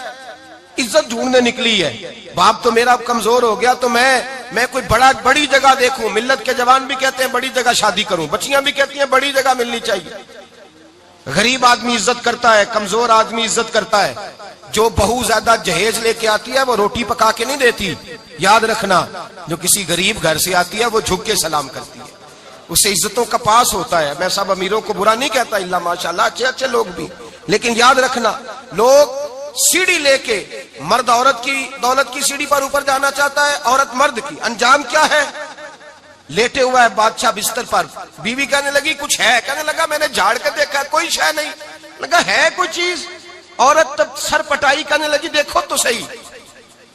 عزت ڈھونڈنے نکلی ہے. باپ تو میرا اب کمزور ہو گیا تو میں کوئی بڑی جگہ دیکھوں. ملت کے جوان بھی کہتے ہیں بڑی جگہ شادی کروں, بچیاں بھی کہتی ہیں بڑی جگہ ملنی چاہیے. غریب آدمی عزت کرتا ہے, کمزور آدمی عزت کرتا ہے. جو بہو زیادہ جہیز لے کے آتی ہے وہ روٹی پکا کے نہیں دیتی, یاد رکھنا. جو کسی غریب گھر سے آتی ہے وہ جھک کے سلام کرتی ہے, اس سے عزتوں کا پاس ہوتا ہے. میں سب امیروں کو برا نہیں کہتا, اللہ ماشاءاللہ اچھے اچھے لوگ بھی, لیکن یاد رکھنا لوگ سیڑھی لے کے, مرد عورت کی دولت کی سیڑھی پر اوپر جانا چاہتا ہے, عورت مرد کی. انجام کیا ہے؟ لیٹے ہوا ہے بادشاہ بستر پر, بیوی کہنے لگی کچھ ہے, کہنے لگا میں نے جھاڑ کے دیکھا کوئی شے نہیں, لگا ہے کوئی چیز. عورت تب سر پٹائی, کہنے لگی دیکھو تو صحیح.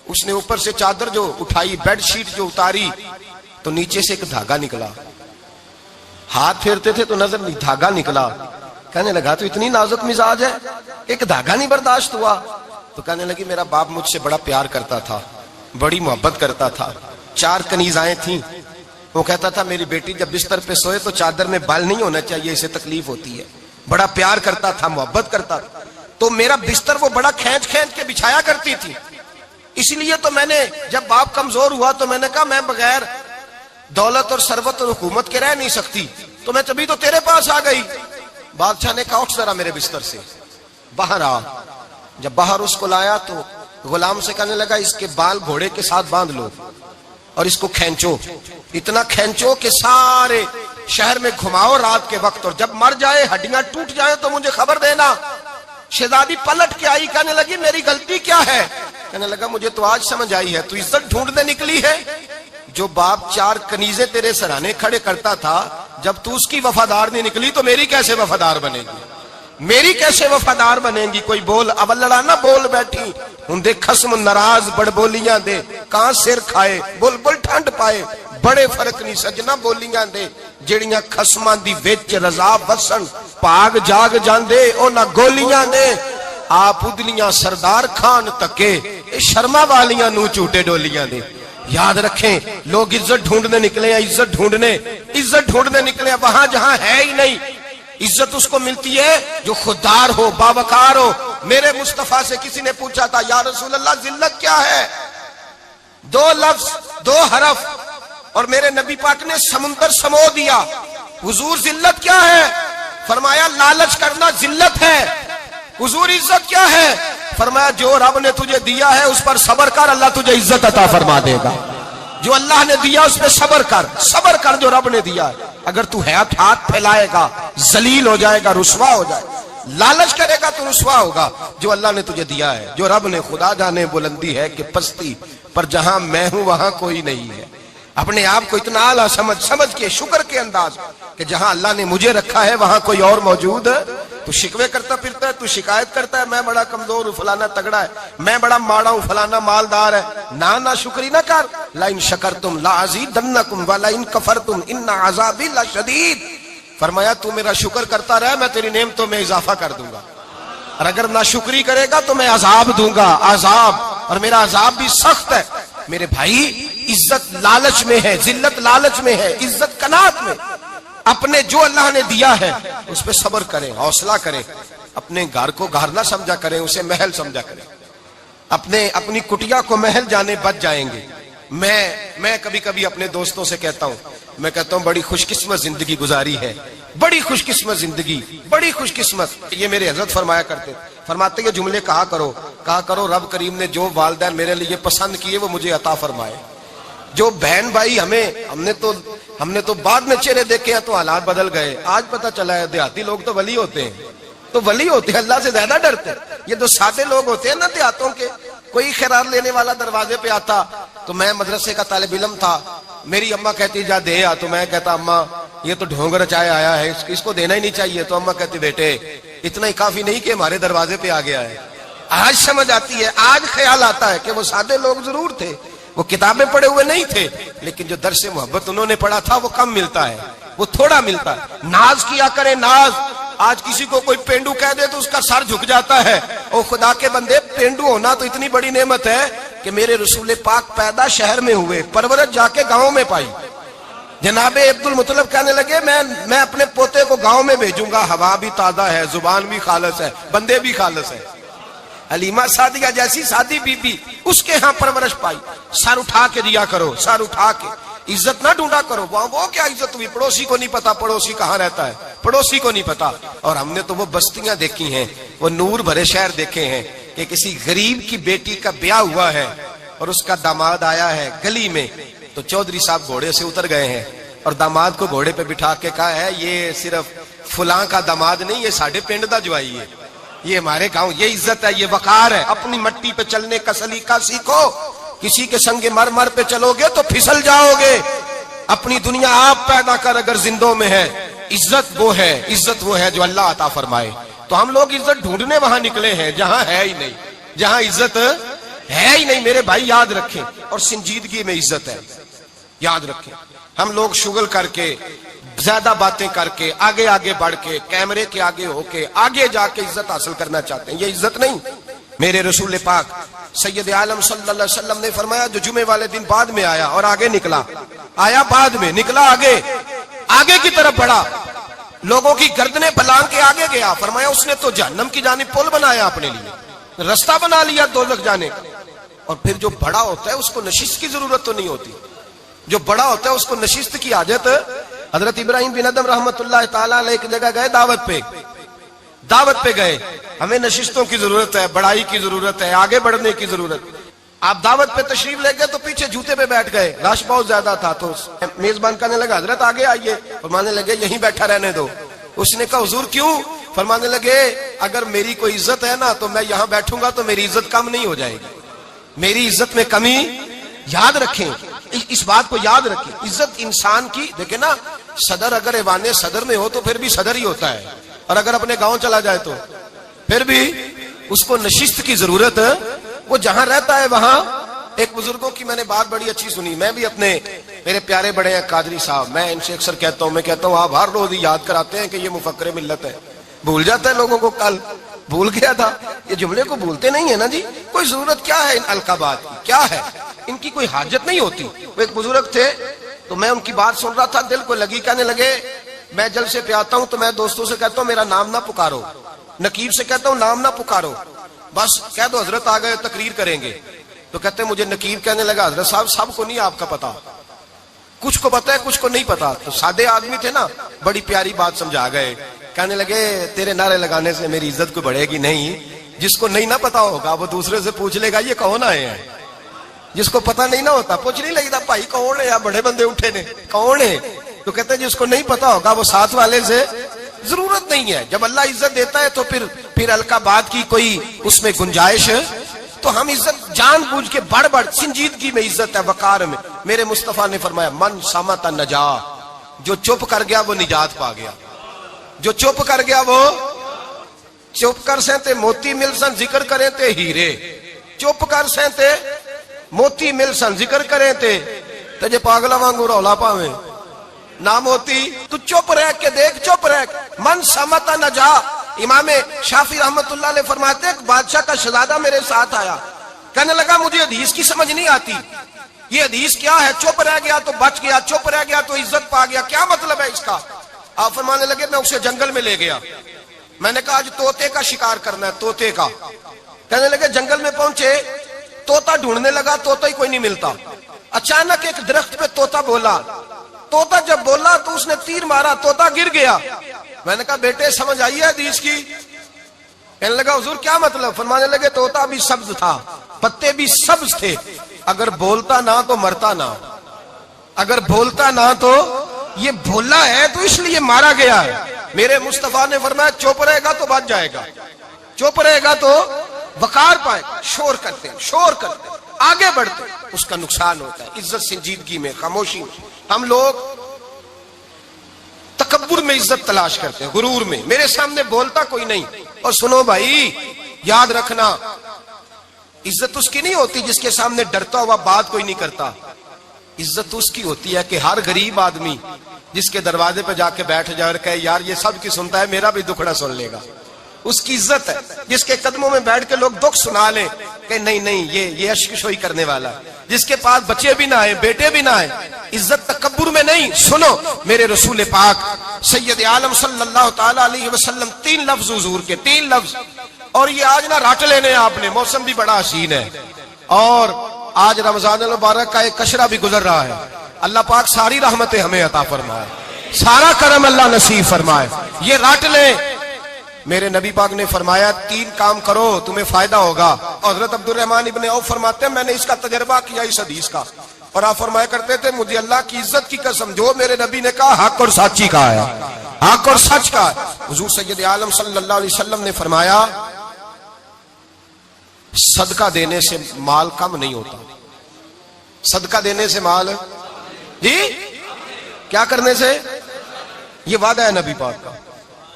اس نے اوپر سے چادر جو اٹھائی, بیڈ شیٹ جو اتاری, تو نیچے سے ایک دھاگا نکلا. ہاتھ پھیرتے تھے تو نظر نہیں, دھاگا نکلا. کہنے لگا تو اتنی نازک مزاج ہے, ایک دھاگا نہیں برداشت ہوا. تو کہنے لگی میرا باپ مجھ سے بڑا پیار کرتا تھا, بڑی محبت کرتا تھا. 4 کنیزائیں تھیں. وہ کہتا تھا میری بیٹی جب بستر پہ سوئے تو چادر میں بال نہیں ہونا چاہیے, اسے تکلیف ہوتی ہے. بڑا پیار کرتا تھا, محبت کرتا تھا. تو میرا بستر وہ بڑا کھینچ کھینچ کے بچھایا کرتی تھی. اس لیے تو میں نے جب باپ کمزور ہوا تو میں نے کہا میں بغیر دولت اور ثروت اور حکومت کے رہ نہیں سکتی, تو میں تبھی تو تیرے پاس آ گئی. بادشاہ نے کہا اٹھ ذرا میرے بستر سے, باہر آ. جب باہر اس کو لایا تو غلام سے کہنے لگا اس کے بال گھوڑے کے ساتھ باندھ لو اور اس کو کھینچو, اتنا کھینچو کہ سارے شہر میں گھماؤ رات کے وقت, اور جب مر جائے ہڈیاں ٹوٹ جائیں تو مجھے خبر دینا. شہزادی پلٹ کے آئی, کہنے لگی میری غلطی کیا ہے؟ کہنے لگا مجھے تو آج سمجھ آئی ہے, تو عزت ڈھونڈنے نکلی ہے. جو باپ 4 کنیزیں تیرے سرانے کھڑے کرتا تھا, جب تو اس کی وفادار نہیں نکلی تو میری کیسے وفادار بنے گی, میری کیسے وفادار بنے گی؟ کوئی بول اول لڑانا بول بیٹھی ہوں دے خسم ناراض بڑ بولیاں دے, کہاں سر کھائے بول بول ٹھنڈ پائے. بڑے فرق نہیں سجنا بولیاں دے, جڑیاں خسماں دی وچ رضا وسن پاگ جاگ جاندے او نہ گولیاں دے. آپ ادلیاں سردار خان تکے شرما والیاں نو چوٹے ڈولیاں دے. یاد رکھیں لوگ عزت ڈھونڈنے نکلے ہیں, عزت ڈھونڈنے نکلے ہیں وہاں جہاں ہے ہی نہیں. عزت اس کو ملتی ہے جو خوددار ہو, باوقار ہو. میرے مصطفیٰ سے کسی نے پوچھا تھا یا رسول اللہ ذلت کیا ہے؟ 2 لفظ 2 حرف, اور میرے نبی پاک نے سمندر سمو دیا. حضور ذلت کیا ہے؟ فرمایا لالچ کرنا ذلت ہے. حضور عزت کیا ہے؟ فرمایا جو رب نے تجھے دیا ہے اس پر صبر کر, اللہ تجھے عزت عطا فرما دے گا. جو اللہ نے دیا اس پہ صبر کر جو رب نے دیا ہے. اگر تو ہاتھ پھیلائے گا ذلیل ہو جائے گا, رسوا ہو جائے گا. لالچ کرے گا تو رسوا ہوگا. جو اللہ نے تجھے دیا ہے, جو رب نے, خدا جانے بلندی ہے کہ پستی, پر جہاں میں ہوں وہاں کوئی نہیں ہے. اپنے آپ کو اتنا اعلیٰ سمجھ کے شکر کے انداز کہ جہاں اللہ نے مجھے رکھا ہے وہاں کوئی اور موجود ہے. تو شکوے کرتا پھرتا ہے, تو شکایت کرتا ہے میں بڑا کمزور ہوں, فلانا تگڑا ہے, میں بڑا ماڑا ہوں, فلانا مالدار ہے. نا شکری نہ کر. لئن شکرتم لازیدنکم ولئن کفرتم ان عذابی لشدید. فرمایا تو میرا شکر کرتا رہے, میں تیری نعمتوں میں اضافہ کر دوں گا, اور اگر ناشکری کرے گا تو میں عذاب دوں گا, عذاب, اور میرا عذاب بھی سخت ہے. میرے بھائی عزت لالچ میں ہے, ذلت لالچ میں ہے, عزت قناعت میں. اپنے جو اللہ نے دیا ہے اس پہ صبر کریں, حوصلہ کریں. اپنے گھر کو گھر نہ سمجھا کریں, اسے محل سمجھا کریں. اپنی کٹیا کو محل جانے بچ جائیں گے. میں کبھی کبھی اپنے دوستوں سے کہتا ہوں بڑی خوش قسمت زندگی گزاری ہے, بڑی خوش قسمت زندگی, بڑی خوش قسمت. یہ میرے حضرت فرماتے یہ جملے کہا کرو رب کریم نے جو والدین میرے لیے پسند کیے وہ مجھے عطا فرمائے. جو بہن بھائی ہم نے تو بعد میں چہرے دیکھے ہیں تو حالات بدل گئے. آج پتہ چلا ہے دیہاتی لوگ تو ولی ہوتے ہیں, اللہ سے زیادہ ڈرتے ہیں. یہ جو سادے لوگ ہوتے ہیں نا دیہاتوں کے, کوئی خیرات لینے والا دروازے پہ آتا تو میں مدرسے کا طالب علم تھا, میری اماں کہتی جا دے آ, تو میں کہتا اماں یہ تو ڈھونگ رچائے آیا ہے, اس کو دینا ہی نہیں چاہیے. تو اماں کہتی بیٹے اتنا ہی کافی نہیں کہ ہمارے دروازے پہ آ گیا ہے. آج سمجھ آتی ہے, آج خیال آتا ہے کہ وہ سادے لوگ ضرور تھے, وہ کتابیں پڑھے ہوئے نہیں تھے, لیکن جو درس محبت انہوں نے پڑھا تھا وہ کم ملتا ہے, وہ تھوڑا ملتا ہے. ناز کیا کریں, ناز. آج کسی کو کوئی پینڈو کہہ دے تو اس کا سر جھک جاتا ہے. اور خدا کے بندے, پینڈو ہونا تو اتنی بڑی نعمت ہے کہ میرے رسول پاک پیدا شہر میں ہوئے, پرورش جا کے گاؤں میں پائی. جناب عبد المطلب کہنے لگے میں اپنے پوتے کو گاؤں میں بھیجوں گا, ہوا بھی تازہ ہے, زبان بھی خالص ہے, بندے بھی خالص ہے. حلیمہ سعدیہ جیسی سادی بی بی اس کے ہاں پرورش پائی. سر اٹھا کے دیا کرو, سر اٹھا کے, عزت نہ ڈھونڈا کرو. وہ کیا عزت ہوئی, پڑوسی کو نہیں پتا پڑوسی کہاں رہتا ہے, پڑوسی کو نہیں پتا. اور ہم نے تو وہ بستیاں دیکھی ہیں, وہ نور بھرے شہر دیکھے ہیں کہ کسی غریب کی بیٹی کا بیاہ ہوا ہے اور اس کا داماد آیا ہے گلی میں, تو چودھری صاحب گھوڑے سے اتر گئے ہیں اور داماد کو گھوڑے پہ بٹھا کے کہا ہے یہ صرف فلاں کا داماد نہیں, یہ ساڑھے پنڈ دا جوائی ہے, یہ ہمارے گاؤں, یہ عزت ہے, یہ وقار ہے. اپنی مٹی پہ چلنے کا سلیقہ سیکھو. کسی کے سنگ مر پہ چلو گے تو پھسل جاؤ گے. اپنی دنیا آپ پیدا کر اگر زندوں میں ہے. عزت وہ ہے جو اللہ عطا فرمائے. تو ہم لوگ عزت ڈھونڈنے وہاں نکلے ہیں جہاں ہے ہی نہیں, جہاں عزت ہے ہی نہیں. میرے بھائی یاد رکھیں, اور سنجیدگی میں عزت ہے, یاد رکھیں. ہم لوگ شغل کر کے, زیادہ باتیں کر کے, آگے آگے بڑھ کے, کیمرے کے آگے ہو کے, آگے جا کے عزت حاصل کرنا چاہتے ہیں. یہ عزت نہیں. میرے رسول پاک سید عالم صلی اللہ علیہ وسلم نے فرمایا جو جمعے والے دن بعد میں آیا اور آگے نکلا, آیا بعد میں, نکلا آگے کی طرف بڑھا, لوگوں کی گردنیں بلانگ کے آگے گیا. فرمایا اس نے تو جہنم کی جانب پل بنایا اپنے لیے, رستہ بنا لیا دوزخ جانے کا. اور پھر جو بڑا ہوتا ہے اس کو نشست کی ضرورت تو نہیں ہوتی. جو بڑا ہوتا ہے اس کو نشست کی حاجت. حضرت ابراہیم بن ادم رحمت اللہ تعالیٰ علیہ ایک جگہ گئے, دعوت پہ گئے. ہمیں نشستوں کی ضرورت ہے, بڑائی کی ضرورت ہے, آگے بڑھنے کی ضرورت. آپ دعوت پہ تشریف لے گئے تو پیچھے جوتے پہ بیٹھ گئے, رش بہت زیادہ تھا. تو میزبان کہنے لگا حضرت آگے آئیے. فرمانے لگے یہیں بیٹھا رہنے دو. اس نے کہا حضور کیوں؟ فرمانے لگے اگر میری کوئی عزت ہے نا تو میں یہاں بیٹھوں گا تو میری عزت کم نہیں ہو جائے گی, میری عزت میں کمی. یاد رکھیں, اس بات کو یاد رکھیں. عزت انسان کی, دیکھیں نا, صدر اگر ایوان صدر میں ہو تو پھر بھی صدر ہی ہوتا ہے, اور اگر اپنے گاؤں چلا جائے تو پھر بھی اس کو نشست کی ضرورت. وہ جہاں رہتا ہے وہاں. ایک بزرگوں کی میں نے بات بڑی اچھی سنی. میں بھی اپنے, میرے پیارے بڑے ہیں قادری صاحب, میں ان سے اکثر کہتا ہوں آپ ہر روز یاد کراتے ہیں کہ یہ مفکر ملت ہے. بھول جاتا ہے لوگوں کو, کل بھول گیا تھا. یہ جملے کو بھولتے نہیں ہے نا جی. کوئی ضرورت کیا ہے ان القابات کی, کیا ہے ان کی, کوئی حاجت نہیں ہوتی. وہ ایک بزرگ تھے تو میں ان کی بات سن رہا تھا, دل کو لگی. کہنے لگے میں جلسے پہ آتا ہوں تو میں دوستوں سے کہتا ہوں میرا نام نہ پکارو, نقیب سے کہتا ہوں نام نہ پکارو, بس کہہ دو حضرت آ گئے تقریر کریں گے. تو کہتے ہیں مجھے نقیب کہنے لگا حضرت صاحب سب کو نہیں آپ کا پتا, کچھ کو پتا ہے کچھ کو نہیں پتا. تو سادے آدمی تھے نا, بڑی پیاری بات سمجھا گئے. کہنے لگے تیرے نعرے لگانے سے میری عزت کو بڑھے گی نہیں. جس کو نہیں نہ پتا ہوگا وہ دوسرے سے پوچھ لے گا یہ کون آئے ہیں. جس کو پتا نہیں نہ ہوتا پوچھ نہیں لگتا بھائی کون ہے, یا بڑے بندے اٹھے نے کون ہے. تو کہتے ہیں جس کو نہیں پتا ہوگا وہ ساتھ والے سے ضرورت نہیں ہے. جب اللہ عزت دیتا ہے تو پھر القابات کی کوئی اس میں گنجائش. تو ہم عزت جان بوجھ کے بڑھ سنجیدگی میں عزت ہے, وقار میں. میرے مصطفیٰ نے فرمایا من صمت نجا, جو چپ کر گیا وہ نجات پا گیا. جو چپ کر گیا وہ چپ کر سہتے موتی مل سن ذکر کریں تے ہیرے, چپ کر سہتے موتی مل سن ذکر کریں تے جے پاگلا وانگو رولا پاویں نہ موتی. تو چپ رہ کے دیکھ, چپ رہ. من صمت نجا. امام شافعی رحمت اللہ علیہ فرماتے ایک بادشاہ کا شہزادہ میرے ساتھ آیا, کہنے لگا مجھے حدیث کی سمجھ نہیں آتی, یہ حدیث کیا ہے, چپ رہ گیا تو بچ گیا, چپ رہ گیا تو عزت پا گیا, کیا مطلب ہے اس کا؟ آپ فرمانے لگے میں اسے جنگل میں لے گیا, میں نے کہا آج طوطے کا شکار کرنا ہے, طوطے کا. کہنے لگے جنگل میں پہنچے, طوطا ڈھونڈنے لگا, طوطا ہی کوئی نہیں ملتا. اچانک ایک درخت پہ طوطا بولا, طوطا جب بولا تو اس نے تیر مارا, طوطا گر گیا. میں نے کہا بیٹے سمجھ آئی ہے حدیث کی؟ کہنے لگا حضور کیا مطلب؟ فرمانے لگے طوطا بھی سبز تھا, پتے بھی سبز تھے, اگر بولتا نہ تو مرتا نہ, اگر بولتا نہ تو یہ بولا ہے تو اس لیے مارا گیا ہے. میرے مصطفیٰ نے فرمایا چپ رہے گا تو بچ جائے گا, چپ رہے گا تو وقار پائے گا. شور کرتے آگے بڑھتے اس کا نقصان ہوتا ہے. عزت سنجیدگی میں, خاموشی میں. ہم لوگ تکبر میں عزت تلاش کرتے ہیں, غرور میں. میرے سامنے بولتا کوئی نہیں. اور سنو بھائی یاد رکھنا, عزت اس کی نہیں ہوتی جس کے سامنے ڈرتا ہوا بات کوئی نہیں کرتا. عزت اس کی ہوتی ہے کہ ہر غریب آدمی جس کے دروازے پہ جا کے بیٹھ جائے اور کہے یار یہ سب کی سنتا ہے, میرا بھی دکھڑا سن لے گا, اس کی عزت ہے. جس کے قدموں میں بیٹھ کے لوگ دکھ سنا لیں کہ نہیں یہ اشک شوئی کرنے والا, جس کے پاس بچے بھی نہ آئے, بیٹے بھی نہ آئے. عزت تکبر میں نہیں. سنو میرے رسول پاک سید عالم صلی اللہ تعالی علیہ وسلم 3 لفظ حضور کے, 3 لفظ اور یہ آج نہ رٹ لینے آپ نے، موسم بھی بڑا حسین ہے اور آج رمضان المبارک کا ایک کشرہ بھی گزر رہا ہے. اللہ پاک ساری رحمتیں ہمیں عطا فرمائے، سارا کرم اللہ نصیب فرمائے. یہ رٹ لیں. میرے نبی پاک نے فرمایا 3 کام کرو تمہیں فائدہ ہوگا. حضرت عبد الرحمن ابن عوف فرماتے ہیں میں نے اس کا تجربہ کیا اس حدیث کا، اور آپ فرمایا کرتے تھے مجھے اللہ کی عزت کی قسم جو میرے نبی نے کہا حق اور سچی کہا ہے، حق اور سچ کا ہے. حضور سید عالم صلی اللہ علیہ وسلم نے فرمایا صدقہ دینے سے مال کم نہیں ہوتا. صدقہ دینے سے مال جی کیا کرنے سے؟ یہ وعدہ ہے نبی پاک کا.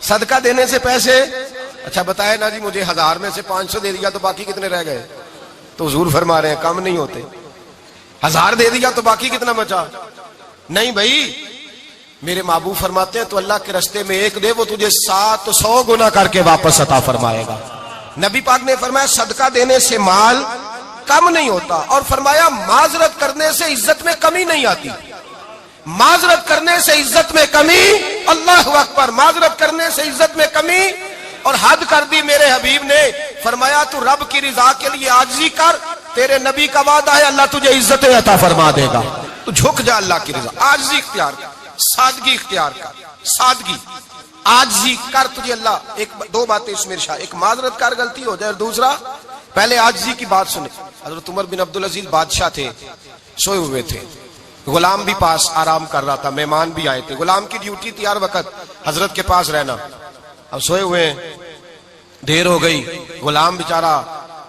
صدقہ دینے سے پیسے، اچھا بتائے نا جی مجھے 1000 میں سے 500 دے دیا تو باقی کتنے رہ گئے؟ تو حضور فرما رہے ہیں کم نہیں ہوتے. 1000 دے دیا تو باقی کتنا بچا؟ نہیں بھائی، میرے محبوب فرماتے ہیں تو اللہ کے رستے میں 1 دے وہ تجھے 700 گنا کر کے واپس عطا فرمائے گا. نبی پاک نے فرمایا صدقہ دینے سے مال کم نہیں ہوتا، اور فرمایا معذرت کرنے سے عزت میں کمی نہیں آتی. معذرت کرنے سے عزت میں کمی، اللہ اکبر، معذرت کرنے سے عزت میں کمی. اور حد کر دی میرے حبیب نے، فرمایا تو رب کی رضا کے لیے عاجزی کر، تیرے نبی کا وعدہ ہے اللہ تجھے عزت عطا فرما دے گا. تو جھک جا اللہ کی رضا، عاجزی اختیار کر، سادگی اختیار کر، سادگی عاجزی کر، تجھے اللہ 2 باتیں اس میں ارشاد، ایک معذرت کر غلطی ہو جائے، اور دوسرا پہلے عاجزی کی بات سنے. حضرت عمر بن عبدالعزیز بادشاہ تھے، سوئے ہوئے تھے، غلام بھی پاس آرام کر رہا تھا، مہمان بھی آئے تھے. غلام کی ڈیوٹی تھی ہر وقت حضرت کے پاس رہنا. اب سوئے ہوئے دیر ہو گئی، غلام بیچارہ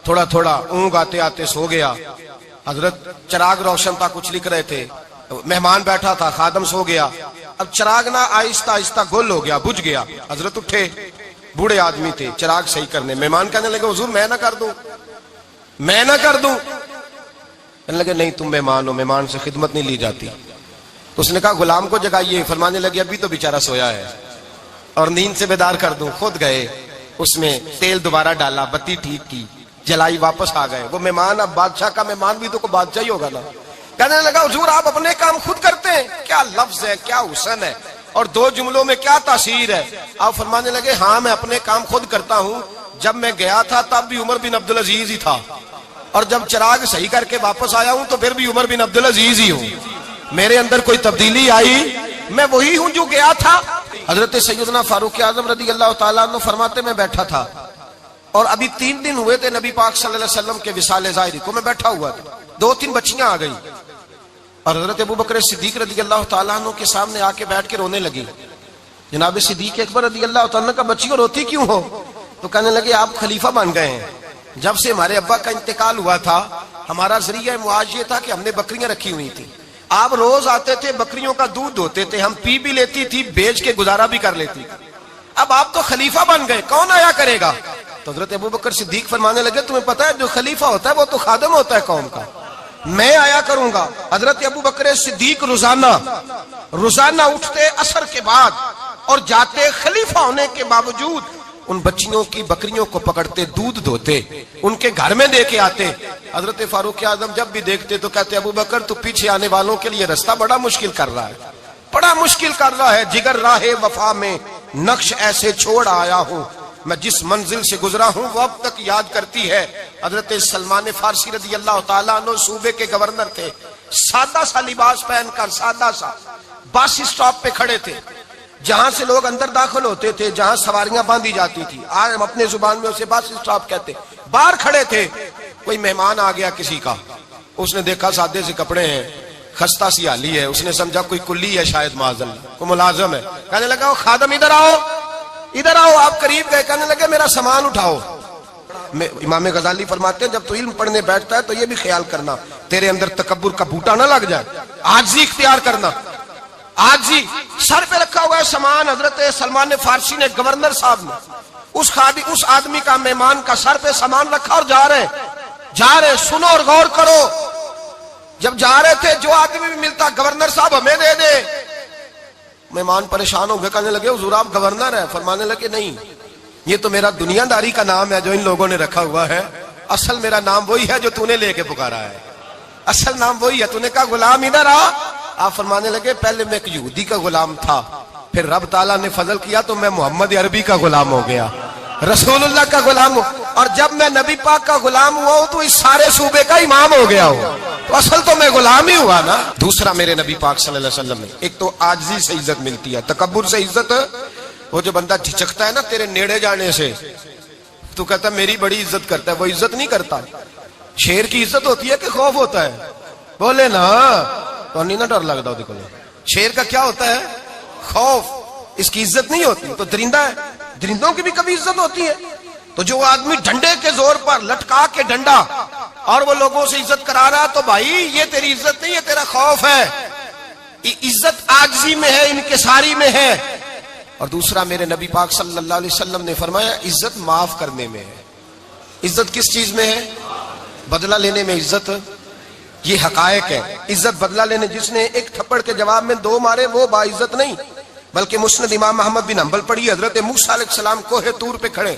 تھوڑا تھوڑا اونگ آتے آتے سو گیا. حضرت چراغ روشن تھا، کچھ لکھ رہے تھے، مہمان بیٹھا تھا، خادم سو گیا. اب چراغ نہ آہستہ آہستہ گل ہو گیا، بجھ گیا. حضرت اٹھے، بوڑھے آدمی تھے، چراغ صحیح کرنے. مہمان کہنے لگے حضور میں نہ کر دوں، میں نہ کر دوں. کہنے لگے نہیں تم مہمان ہو، مہمان سے خدمت نہیں لی جاتی. تو اس نے کہا غلام کو جگائیے. فرمانے لگے ابھی تو بیچارہ سویا ہے اور نیند سے بیدار کر دوں. خود گئے، اس میں تیل دوبارہ ڈالا، بتی ٹھیک کی، جلائی، واپس آ گئے. وہ مہمان اب بادشاہ کا مہمان بھی تو کوئی بادشاہ ہی ہوگا نا. کہنے لگا حضور آپ اپنے کام خود کرتے ہیں؟ کیا لفظ ہے، کیا حسن ہے، اور 2 جملوں میں کیا تاثیر ہے. آپ فرمانے لگے ہاں میں اپنے کام خود کرتا ہوں. جب میں گیا تھا تب بھی عمر بن عبدالعزیز ہی تھا، اور جب چراغ صحیح کر کے واپس آیا ہوں تو پھر بھی عمر بن عبدالعزیز ہی ہوں. میرے اندر کوئی تبدیلی آئی؟ میں وہی ہوں جو گیا تھا. حضرت سیدنا فاروق اعظم رضی اللہ تعالیٰ عنہ فرماتے میں بیٹھا تھا، اور ابھی 3 دن ہوئے تھے نبی پاک صلی اللہ علیہ وسلم کے وصال ظاہری کو. میں بیٹھا ہوا تھا، 2-3 بچیاں آ گئی، اور حضرت ابو بکر صدیق رضی اللہ تعالیٰ عنہ کے سامنے آ کے بیٹھ کے رونے لگی. جناب صدیق اکبر رضی اللہ تعالیٰ عنہ کا بچیوں روتی کیوں ہو؟ تو کہنے لگے آپ خلیفہ بن گئے ہیں. جب سے ہمارے ابا کا انتقال ہوا تھا ہمارا ذریعہ معاش یہ تھا کہ ہم نے بکریاں رکھی ہوئی تھی. آپ روز آتے تھے، بکریوں کا دودھ دھوتے تھے، ہم پی بھی لیتی تھی، بیچ کے گزارا بھی کر لیتی. اب آپ تو خلیفہ بن گئے، کون آیا کرے گا؟ تو حضرت ابو بکر صدیق فرمانے لگے تمہیں پتہ ہے جو خلیفہ ہوتا ہے وہ تو خادم ہوتا ہے قوم کا، میں آیا کروں گا. حضرت ابو بکر صدیق روزانہ اٹھتے عصر کے بعد اور جاتے، خلیفہ ہونے کے باوجود ان بچیوں کی بکریوں کو پکڑتے، دودھ دھوتے، ان کے گھر میں دے کے آتے. حضرت فاروق اعظم جب بھی دیکھتے تو کہتے ابو بکر تو پیچھے آنے والوں کے لیے رستہ بڑا مشکل کر رہا ہے، بڑا مشکل کر رہا ہے. جگر راہ وفا میں نقش ایسے چھوڑ آیا ہوں، میں جس منزل سے گزرا ہوں وہ اب تک یاد کرتی ہے. حضرت سلمان فارسی رضی اللہ تعالیٰ عنہ صوبے کے گورنر تھے، سادہ سا لباس پہن کر، سادہ سا، بس اسٹاپ پہ کھڑے تھے، جہاں سے لوگ اندر داخل ہوتے تھے، جہاں سواریاں باندھی جاتی تھی، آج ہم اپنے زبان میں اسے بس اسٹاپ کہتے. باہر کھڑے تھے، کوئی مہمان آ گیا کسی کا، اس نے دیکھا سادے سے کپڑے ہیں، خستہ سی حالی ہے، اس نے سمجھا کوئی کلی ہے شاید، معاذ اللہ کوئی ملازم ہے. کہنے لگا خادم ادھر آؤ، ادھر آؤ. آپ قریب گئے، کہنے لگے میرا سامان اٹھاؤ. امام غزالی فرماتے ہیں جب تو علم پڑھنے بیٹھتا ہے تو یہ بھی خیال کرنا تیرے اندر تکبر کا بوٹا نہ لگ جائے، عاجزی اختیار کرنا. عاجزی، سر پہ رکھا ہوا ہے سامان. حضرت سلمان فارسی نے، گورنر صاحب نے، اس آدمی کا، مہمان کا سر پہ سامان رکھا اور جا رہے. سنو اور غور کرو. جب جا رہے تھے جو آدمی بھی ملتا گورنر صاحب ہمیں دے دے. مہمان پریشان ہو گئے، کہنے لگے حضور آپ گورنر ہیں؟ فرمانے لگے نہیں، یہ تو میرا دنیا داری کا نام ہے جو ان لوگوں نے رکھا ہوا ہے، اصل میرا نام وہی ہے جو تو نے لے کے پکارا ہے، اصل نام وہی ہے. تو نے کہا غلام ادھر آ. آپ فرمانے لگے پہلے میں ایک یہودی کا غلام تھا، پھر رب تعالیٰ نے فضل کیا تو میں محمد عربی کا غلام ہو گیا. رسول اللہ کا غلام ہوں، اور جب میں نبی پاک کا غلام ہوا ہوں تو اس سارے صوبے کا امام ہو گیا ہوں، تو اصل تو میں غلام ہی ہوا نا۔ دوسرا میرے نبی پاک صلی اللہ علیہ وسلم نے، ایک تو عاجزی سے عزت ملتی ہے، تکبر سے عزت، وہ جو بندہ جھجکتا ہے نا تیرے نیڑے جانے سے، تو کہتا ہے میری بڑی عزت کرتا ہے، وہ عزت نہیں کرتا۔ شیر کی عزت ہوتی ہے کہ خوف ہوتا ہے؟ بولے نا، تو نہیں نا ڈر لگتا دیکھو، شیر کا کیا ہوتا ہے؟ خوف، اس کی عزت نہیں ہوتی۔ تو درندہ ہے، درندوں کی بھی کبھی عزت ہوتی ہے؟ تو جو آدمی ڈنڈے کے زور پر لٹکا کے ڈنڈا اور وہ لوگوں سے عزت کرا رہا، تو بھائی یہ تیری عزت نہیں ہے، تیرا خوف ہے۔ عزت عاجزی میں ہے، انکساری میں ہے۔ اور دوسرا میرے نبی پاک صلی اللہ علیہ وسلم نے فرمایا عزت معاف کرنے میں ہے۔ عزت کس چیز میں ہے؟ بدلہ لینے میں عزت، یہ حقائق ہے۔ عزت بدلہ لینے، جس نے ایک تھپڑ کے جواب میں 2 مارے وہ باعزت نہیں، بلکہ مسند امام احمد بن حنبل پڑھی، حضرت موسیٰ علیہ السلام کوہ طور پہ کھڑے،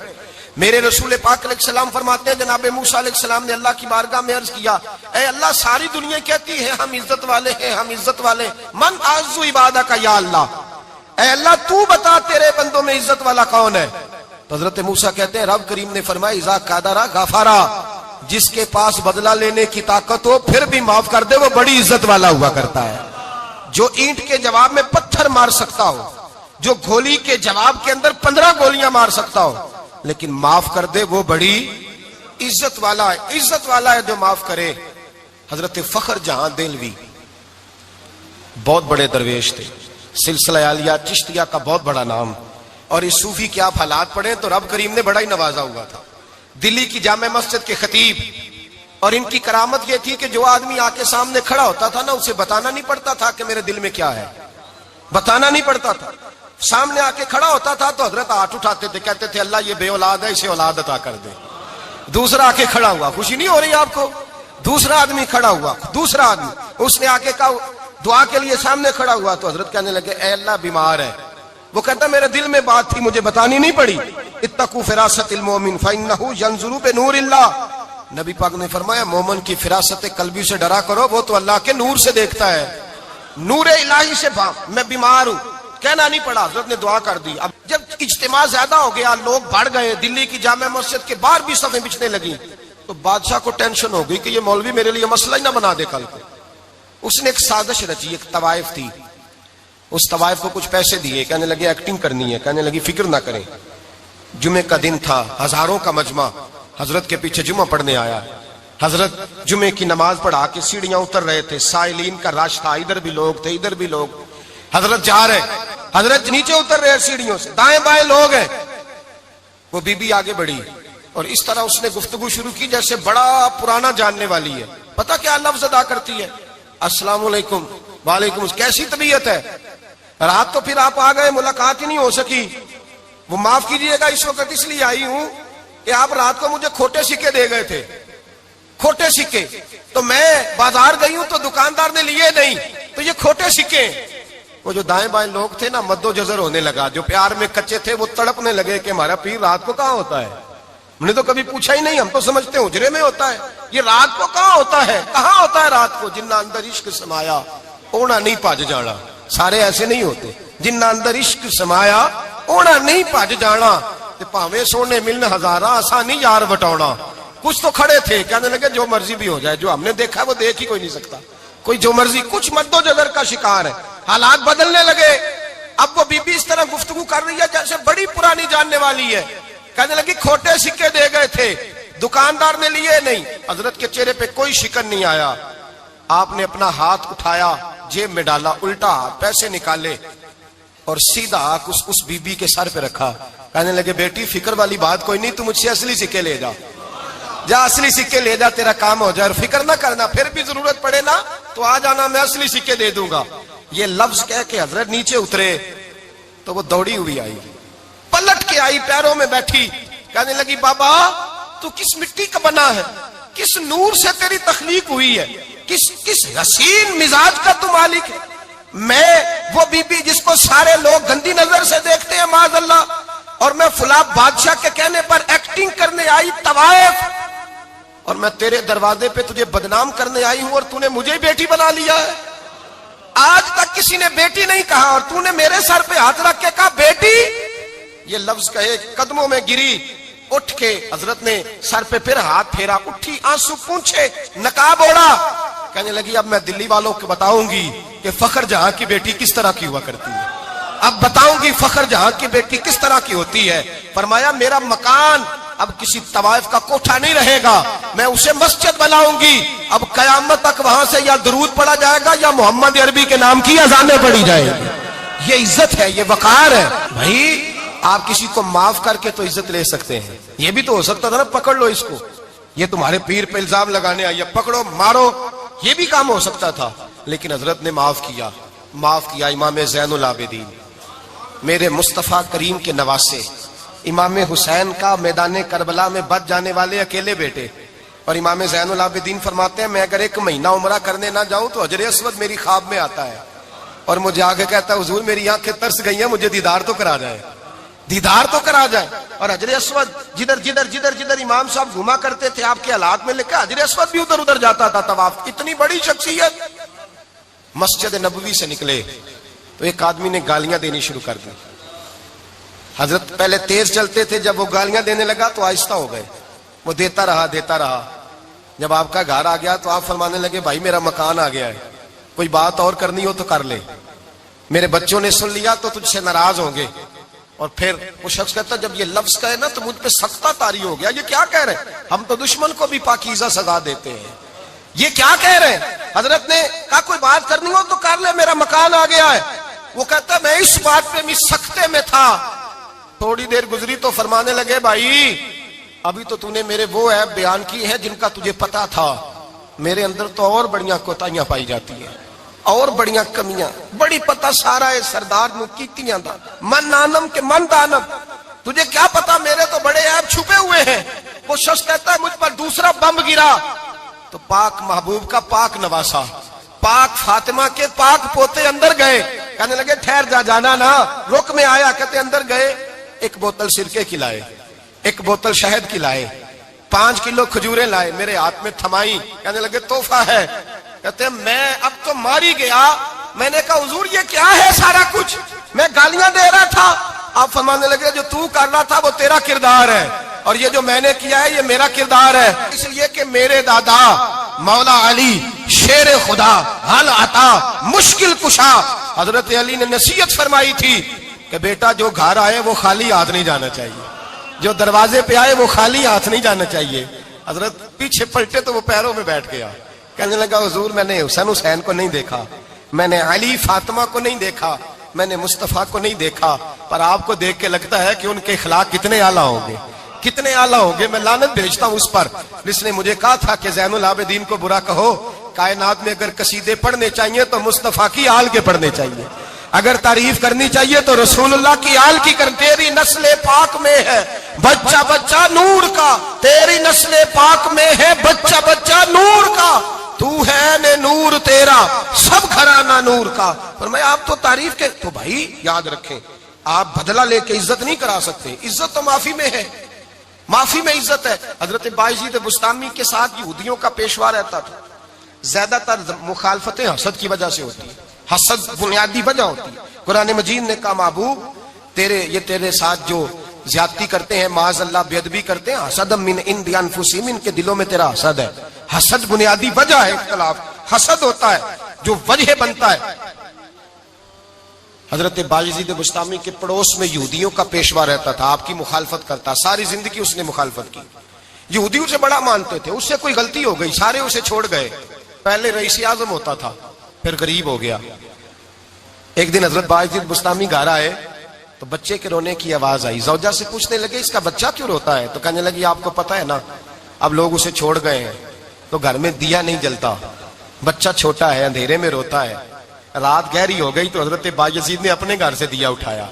میرے رسول پاک علیہ السلام فرماتے ہیں جناب موسیٰ علیہ السلام نے اللہ کی بارگاہ میں عرض کیا، اے اللہ ساری دنیا کہتی ہے ہم عزت والے ہیں، ہم عزت والے، من اعز عبادہ کا یا اللہ، اے اللہ تو بتا تیرے بندوں میں عزت والا کون ہے؟ تو حضرت موسیٰ کہتے ہیں رب کریم نے فرمایا اذا قادرا غفارا، جس کے پاس بدلہ لینے کی طاقت ہو پھر بھی معاف کر دے وہ بڑی عزت والا ہوا کرتا ہے۔ جو اینٹ کے جواب میں پتھر مار سکتا ہو، جو گولی کے جواب کے اندر 15 گولیاں مار سکتا ہو، لیکن معاف کر دے وہ بڑی عزت والا ہے۔ عزت والا ہے جو معاف کرے۔ حضرت فخر جہاں دہلوی بہت بڑے درویش تھے، سلسلہ عالیہ چشتیہ کا بہت بڑا نام، اور اس صوفی کے آپ حالات پڑھیں تو رب کریم نے بڑا ہی نوازا ہوا تھا۔ دلی کی جامع مسجد کے خطیب، اور ان کی کرامت یہ تھی کہ جو آدمی آ کے سامنے کھڑا ہوتا تھا نا اسے بتانا نہیں پڑتا تھا کہ میرے دل میں کیا ہے، بتانا نہیں پڑتا تھا۔ سامنے آ کے کھڑا ہوتا تھا تو حضرت ہاتھ اٹھاتے تھے، کہتے تھے اللہ یہ بے اولاد ہے اسے اولاد عطا کر دے۔ دوسرا آ کے کھڑا ہوا، خوشی نہیں ہو رہی آپ کو؟ دوسرا آدمی کھڑا ہوا، دوسرا آدمی، اس نے آ کے کہا دعا کے لیے سامنے کھڑا ہوا تو حضرت کہنے لگے اے اللہ بیمار ہے، وہ کہتا میرے دل میں بات تھی مجھے بتانی نہیں پڑی، اتقوا فراست المومن فانہ ینظر بنور اللہ، نبی پاک نے فرمایا مومن کی فراست قلبی سے ڈرا کرو، وہ تو اللہ کے نور سے دیکھتا ہے، نور الہی سے میں بیمار ہوں، کہنا نہیں پڑا، حضرت نے دعا کر دی۔ اب جب اجتماع زیادہ ہو گیا، لوگ بڑھ گئے، دلی کی جامع مسجد کے باہر بھی صفیں بچنے لگی، تو بادشاہ کو ٹینشن ہو گئی کہ یہ مولوی میرے لیے مسئلہ ہی نہ بنا دے کل کو۔ اس نے ایک سازش رچی، ایک طوائف تھی، اس طوائف کو کچھ پیسے دیے، کہنے لگے ایکٹنگ کرنی ہے، کہنے لگی فکر نہ کریں۔ جمعے کا دن تھا، ہزاروں کا مجمع حضرت کے پیچھے جمعہ پڑھنے آیا، حضرت جمعے کی نماز پڑھا کے سیڑھیاں اتر رہے تھے، سائلین کا رش تھا، ادھر بھی لوگ تھے ادھر بھی لوگ، حضرت جا رہے، حضرت نیچے اتر رہے سیڑھیوں سے، دائیں بائیں لوگ ہیں۔ وہ بی بی آگے بڑھی اور اس طرح اس نے گفتگو شروع کی جیسے بڑا پرانا جاننے والی ہے، پتہ کیا لفظ ادا کرتی ہے؟ السلام علیکم، وعلیکم السلام، کیسی طبیعت ہے؟ رات تو پھر آپ آ گئے، ملاقات ہی نہیں ہو سکی، وہ معاف کیجئے گا اس وقت اس لیے آئی ہوں کہ آپ رات کو مجھے کھوٹے سکے دے گئے تھے، کھوٹے سکے، تو میں بازار گئی ہوں تو دکاندار نے لیے نہیں، تو یہ کھوٹے سکے۔ وہ جو دائیں بائیں لوگ تھے نا مد و جزر ہونے لگا، جو پیار میں کچے تھے وہ تڑپنے لگے کہ ہمارا پیر رات کو کہاں ہوتا ہے، ہم نے تو کبھی پوچھا ہی نہیں، ہم تو سمجھتے ہیں حجرے میں ہوتا ہے، یہ رات کو کہاں ہوتا ہے، کہاں ہوتا ہے رات کو؟ جنہ اندر عشق سمایا اونا نہیں پج جانا، سارے ایسے نہیں ہوتے، جنہ اندر عشق سمایا اونا نہیں پج جانا، تے پاویں سونے ملن ہزارہ آسانی یار وٹاؤنا۔ کچھ تو کھڑے تھے کہنے لگے جو مرضی بھی ہو جائے، جو ہم نے دیکھا وہ دیکھ ہی کوئی نہیں سکتا، کوئی جو مرضی، کچھ مد و جزر کا شکار ہے۔ حالات بدلنے لگے، اب وہ بی بی اس طرح گفتگو کر رہی ہے جیسے بڑی پرانی جاننے والی ہے، کہنے لگی کھوٹے سکے دے گئے تھے، دکاندار نے لیے نہیں۔ حضرت کے چہرے پہ کوئی شکن نہیں آیا، آپ نے اپنا ہاتھ اٹھایا، جیب میں ڈالا، الٹا ہاتھ، پیسے نکالے اور سیدھا ہاتھ اس بی بی کے سر پہ رکھا، کہنے لگے بیٹی فکر والی بات کوئی نہیں، تم مجھ سے اصلی سکے لے جا، جا اصلی سکے لے جا، تیرا کام ہو جائے، اور فکر نہ کرنا، پھر بھی ضرورت پڑے نا تو آ جانا، میں اصلی سکے دے دوں گا۔ یہ لفظ کہہ کے حضرت نیچے اترے تو وہ دوڑی ہوئی آئی، پلٹ کے آئی، پیروں میں بیٹھی، کہنے لگی بابا تو کس مٹی کا بنا ہے، کس نور سے تیری تخلیق ہوئی ہے، کس حسین مزاج کا تو مالک ہے؟ میں وہ بی بی جس کو سارے لوگ گندی نظر سے دیکھتے ہیں معاذ اللہ، اور میں فلاں بادشاہ کے کہنے پر ایکٹنگ کرنے آئی طوائف، اور میں تیرے دروازے پہ تجھے بدنام کرنے آئی ہوں اور تو نے مجھے بیٹی بنا لیا ہے۔ آج تک کسی نے بیٹی نہیں کہا اور تو نے میرے سر پہ ہاتھ رکھ کے کہا بیٹی۔ یہ لفظ کہے قدموں میں گری، اٹھ کے حضرت نے سر پہ پھر ہاتھ پھیرا، اٹھی آنسو پونچھے، نقاب اوڑا، کہنے لگی اب میں دلی والوں کو بتاؤں گی کہ فخر جہاں کی بیٹی کس طرح کی ہوا کرتی ہے، اب بتاؤں گی فخر جہاں کی بیٹی کس طرح کی ہوتی ہے۔ فرمایا میرا مکان اب کسی طوائف کا کوٹھا نہیں رہے گا، میں اسے مسجد بناؤں گی، اب قیامت تک وہاں سے یا درود پڑھا جائے گا یا محمد عربی کے نام کی اذانیں پڑھی جائیں گی۔ یہ عزت ہے، یہ وقار ہے۔ بھائی آپ کسی کو معاف کر کے تو عزت لے سکتے ہیں، یہ بھی تو ہو سکتا تھا نا پکڑ لو اس کو، یہ تمہارے پیر پہ الزام لگانے آئی، پکڑو مارو، یہ بھی کام ہو سکتا تھا، لیکن حضرت نے معاف کیا۔ معاف کیا امام زین العابدین، میرے مصطفیٰ کریم کے نواسے، امام حسین کا میدان کربلا میں بچ جانے والے اکیلے بیٹے، اور امام زین العابدین فرماتے ہیں میں اگر 1 مہینہ عمرہ کرنے نہ جاؤں تو حجر اسود میری خواب میں آتا ہے اور مجھے آگے کہتا ہے حضور میری آنکھیں ترس گئی ہیں، مجھے دیدار تو کرا جائے، دیدار تو کرا جائے۔ اور حجر اسود جدھر امام صاحب گھوما کرتے تھے آپ کے حالات میں لکھا حجر اسود بھی ادھر ادھر جاتا تھا طواف۔ اتنی بڑی شخصیت۔ مسجد نبوی سے نکلے تو ایک آدمی نے گالیاں دینی شروع کر دی۔ حضرت پہلے تیز چلتے تھے، جب وہ گالیاں دینے لگا تو آہستہ ہو گئے، وہ دیتا رہا۔ جب آپ کا گھر آ گیا تو آپ فرمانے لگے بھائی میرا مکان آ گیا ہے، کوئی بات اور کرنی ہو تو کر لے، میرے بچوں نے سن لیا تو تجھ سے ناراض ہوں گے۔ اور پھر وہ شخص کہتا جب یہ لفظ کہے نا تو مجھ پہ سختہ طاری ہو گیا، یہ کیا کہہ رہے ہیں، ہم تو دشمن کو بھی پاکیزہ سزا دیتے ہیں، یہ کیا کہہ رہے ہیں۔ حضرت نے کہا کوئی بات کرنی ہو تو کر لے، میرا مکان آ گیا ہے۔ وہ کہتا میں اس بات پہ بھی سختے میں تھا۔ تھوڑی دیر گزری تو فرمانے لگے بھائی ابھی تو نے میرے وہ عیب بیان کی ہیں جن کا تجھے پتا تھا، میرے اندر تو اور بڑیاں کوتاہیاں پائی جاتی ہیں، اور بڑیاں کمیاں، بڑی پتا سارا ہے سردار نو کیتیاں دا من نانم کے من دانم، تجھے کیا پتا میرے تو بڑے عیب چھپے ہوئے ہیں۔ وہ شخص کہتا ہے مجھ پر دوسرا بم گرا تو پاک محبوب کا پاک نواسا، پاک فاطمہ کے پاک پوتے اندر گئے، کہنے لگے ٹھہر جا، جانا نا، رک میں آیا، کہتے اندر گئے، 1 بوتل سرکے کی لائے، 1 بوتل شہد کی لائے، 5 کلو کھجوریں لائے، میرے ہاتھ میں تھمائی، کہنے لگے تحفہ ہے۔ کہتے ہیں میں اب تو ماری گیا، میں نے کہا حضور یہ کیا ہے سارا کچھ، میں گالیاں دے رہا تھا۔ آپ فرمانے لگے جو تو کر رہا تھا وہ تیرا کردار ہے اور یہ جو میں نے کیا ہے یہ میرا کردار ہے، اس لیے کہ میرے دادا مولا علی شیر خدا حل عطا مشکل کشا، حضرت علی نے نصیحت فرمائی تھی کہ بیٹا جو گھر آئے وہ خالی ہاتھ نہیں جانا چاہیے، جو دروازے پہ آئے وہ خالی ہاتھ نہیں جانا چاہیے۔ حضرت پیچھے پلٹے تو وہ پیروں میں بیٹھ گیا، کہنے لگا حضور میں نے حسین کو نہیں دیکھا، میں نے علی فاطمہ کو نہیں دیکھا، میں نے مصطفیٰ کو نہیں دیکھا، پر آپ کو دیکھ کے لگتا ہے کہ ان کے اخلاق کتنے اعلیٰ ہوں گے، کتنے اعلیٰ ہوں گے۔ میں لعنت بھیجتا ہوں اس پر جس نے مجھے کہا تھا کہ زین العابدین کو برا کہو، کائنات میں اگر قصیدے پڑھنے چاہیے تو مصطفیٰ کی آل کے پڑھنے چاہیے، اگر تعریف کرنی چاہیے تو رسول اللہ کی آل کی کر۔ تیری نسل پاک میں ہے بچہ بچہ نور کا، تیری نسل پاک میں ہے بچہ بچہ نور کا، تو ہے نے نور تیرا سب گھرانہ نور کا۔ فرمایا آپ تو تعریف کے، تو بھائی یاد رکھیں آپ بدلہ لے کے عزت نہیں کرا سکتے، عزت تو معافی میں ہے، معافی میں عزت ہے۔ حضرت بایزید بستامی کے ساتھ یہودیوں کا پیشوا رہتا تھا، زیادہ تر مخالفتیں حسد کی وجہ سے ہوتی ہیں، حسد بنیادی وجہ ہوتی ہے۔ قرآن مجید نے کہا محبوب تیرے ساتھ جو زیادتی کرتے ہیں، معاذ اللہ بے ادبی کرتے ہیں، حسد من عند انفسہم، ان کے دلوں میں تیرا حسد ہے۔ حسد بنیادی وجہ ہے اختلاف، حسد ہوتا ہے جو وجہ بنتا ہے۔ حضرت بایزید بستامی کے پڑوس میں یہودیوں کا پیشوا رہتا تھا، آپ کی مخالفت کرتا، ساری زندگی اس نے مخالفت کی، یہودی اسے بڑا مانتے تھے، اس سے کوئی غلطی ہو گئی سارے اسے چھوڑ گئے، پہلے رئیس اعظم ہوتا تھا پھر غریب ہو گیا۔ ایک دن حضرت بایزید بستامی گھر آئے تو بچے کے رونے کی آواز آئی، زوجہ سے پوچھنے لگے اس کا بچہ کیوں روتا ہے، تو کہنے لگی آپ کو پتہ ہے نا اب لوگ اسے چھوڑ گئے ہیں تو گھر میں دیا نہیں جلتا، بچہ چھوٹا ہے اندھیرے میں روتا ہے۔ رات گہری ہو گئی تو حضرت بایزید نے اپنے گھر سے دیا اٹھایا،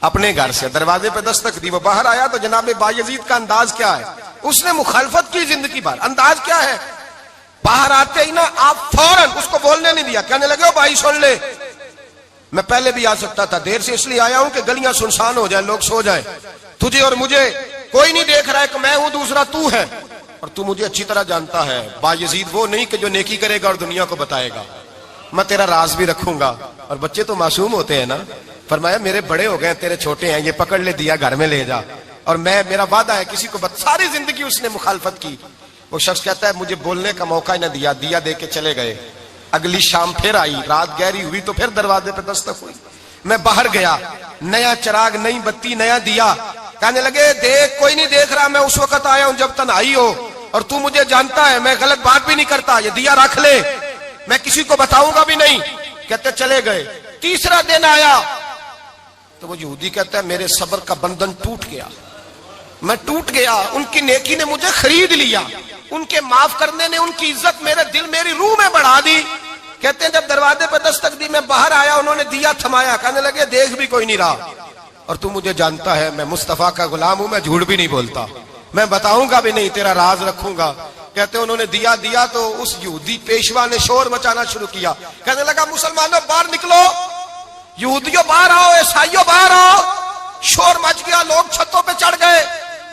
اپنے گھر سے دروازے پہ دستک دی، وہ باہر آیا تو جناب بایزید کا انداز کیا ہے، اس نے مخالفت کی زندگی بھر، انداز کیا ہے، باہر آتے ہی نا آپ فوراً اس کو بولنے نہیں دیا، کہنے لگے بھائی سن لے، میں پہلے بھی آ سکتا تھا، دیر سے اس لیے آیا ہوں کہ گلیاں سنسان ہو جائیں، لوگ سو جائیں، تجھے اور مجھے کوئی نہیں دیکھ رہا ہے کہ میں ہوں دوسرا تو ہے، اور تو مجھے اچھی طرح جانتا ہے بایزید وہ نہیں کہ جو نیکی کرے گا اور دنیا کو بتائے گا، میں تیرا راز بھی رکھوں گا. اور بچے تو معصوم ہوتے ہیں نا. فرمایا میرے بڑے ہو گئے, تیرے چھوٹے ہیں, یہ پکڑ لے دیا گھر میں لے جا, اور میں میرا وعدہ ہے کسی کو ساری زندگی اس نے مخالفت کی. وہ شخص کہتا ہے مجھے بولنے کا موقع ہی نہ دیا, دیا دے کے چلے گئے. اگلی شام پھر آئی, رات گہری ہوئی تو پھر دروازے پہ دستک ہوئی. میں باہر گیا, نیا چراغ, نئی بتی, نیا دیا. کہنے لگے دیکھ, کوئی نہیں دیکھ رہا, میں اس وقت آیا ہوں جب تنہائی ہو, اور تو مجھے جانتا ہے میں غلط بات بھی نہیں کرتا, یہ دیا رکھ لے, میں کسی کو بتاؤں گا بھی نہیں. کہتے چلے گئے. تیسرا دن آیا تو وہ یہودی کہتا ہے میرے صبر کا بندھن ٹوٹ گیا, میں ٹوٹ گیا. ان کی نیکی نے مجھے خرید لیا, ان کے معاف کرنے نے ان کی عزت میرے دل, میری روح میں بڑھا دی. کہتے ہیں جب دروازے پہ دستک دی, میں باہر آیا, انہوں نے دیا تھمایا. کہنے لگے دیکھ بھی کوئی نہیں رہا, اور تو مجھے جانتا ہے میں مصطفیٰ کا غلام ہوں, میں جھوٹ بھی نہیں بولتا, میں بتاؤں گا بھی نہیں, تیرا راز رکھوں گا. کہتے ہیں انہوں نے دیا دیا تو اس یہودی پیشوا نے شور مچانا شروع کیا. کہنے لگا مسلمانوں باہر نکلو, یہودیوں باہر آؤ, عیسائیوں باہر آؤ. شور مچ گیا, لوگ چھتوں پہ چڑھ گئے.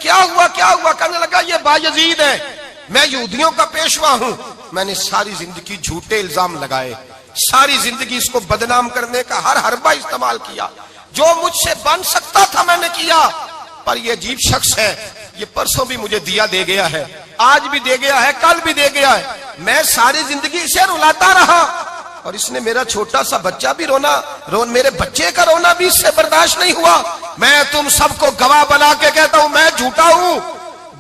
کیا ہوا کیا ہوا؟ کہنے لگا یہ بایزید ہے, میں یہودیوں کا پیشوا ہوں. میں نے ساری زندگی جھوٹے الزام لگائے, ساری زندگی اس کو بدنام کرنے کا ہر حربہ استعمال کیا, جو مجھ سے بن سکتا تھا میں نے کیا. پر یہ عجیب شخص ہے, یہ پرسوں بھی مجھے دیا دے گیا ہے, آج بھی دے گیا ہے, کل بھی دے گیا ہے. میں ساری زندگی اسے رلاتا رہا, اور اس نے میرا چھوٹا سا بچہ بھی میرے بچے کا رونا بھی اس سے برداشت نہیں ہوا. میں تم سب کو گواہ بنا کے کہتا ہوں میں جھوٹا ہوں,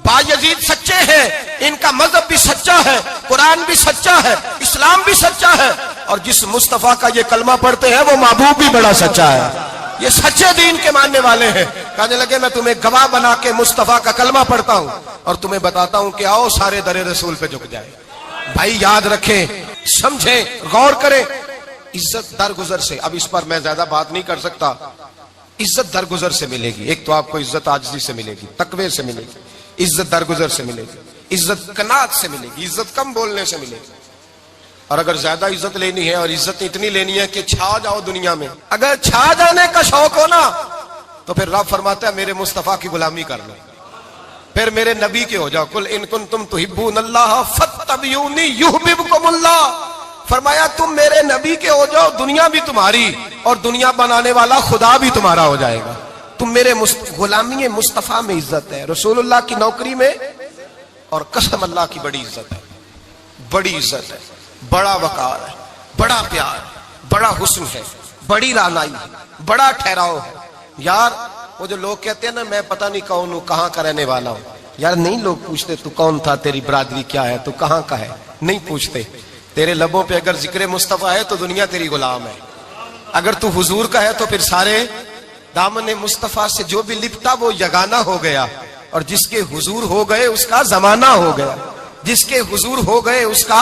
بایزید سچے ہیں, ان کا مذہب بھی سچا ہے, قرآن بھی سچا ہے, اسلام بھی سچا ہے, اور جس مصطفیٰ کا یہ کلمہ پڑھتے ہیں وہ محبوب بھی بڑا سچا ہے, یہ سچے دین کے ماننے والے ہیں. کہنے لگے میں تمہیں گواہ بنا کے مصطفیٰ کا کلمہ پڑھتا ہوں اور تمہیں بتاتا ہوں کہ آؤ سارے در رسول پہ جھک جائے. بھائی یاد رکھیں, سمجھیں, غور کریں. عزت درگزر سے, اب اس پر میں زیادہ بات نہیں کر سکتا, عزت درگزر سے ملے گی. ایک تو آپ کو عزت عاجزی سے ملے گی, تقوی سے ملے گی, عزت درگزر سے ملے گی, عزت قناعت سے ملے گی, عزت کم بولنے سے ملے گی. اور اگر زیادہ عزت لینی ہے اور عزت اتنی لینی ہے کہ چھا جاؤ دنیا میں, اگر چھا جانے کا شوق ہو نا تو پھر رب فرماتا ہے میرے مصطفیٰ کی غلامی کر لو, پھر میرے نبی کے ہو جاؤ. قل ان کنتم تحبون اللہ فاتبعونی یحببکم اللہ. فرمایا تم میرے نبی کے ہو جاؤ, دنیا بھی تمہاری اور دنیا بنانے والا خدا بھی تمہارا ہو جائے گا. تم میرے غلامی مصطفیٰ میں عزت ہے, رسول اللہ کی نوکری میں, اور قسم اللہ کی بڑی عزت ہے, بڑی عزت ہے, بڑا وقار ہے, بڑا پیار, بڑا حسن ہے, بڑی رعنائی ہے, بڑا ٹھہراؤ ہے. یار وہ جو لوگ کہتے ہیں نا میں پتہ نہیں کون ہوں, کہاں کا رہنے والا ہوں, یار نہیں لوگ پوچھتے تو کون تھا, تیری برادری کیا ہے, تو کہاں کا ہے, نہیں پوچھتے. تیرے لبوں پہ اگر ذکر مصطفیٰ ہے تو دنیا تیری غلام ہے, اگر تو حضور کا ہے تو پھر سارے دامن مصطفیٰ سے جو بھی لپٹا وہ یگانہ ہو گیا, اور جس کے حضور ہو گئے اس کا زمانہ ہو گیا, جس کے حضور ہو گئے اس کا.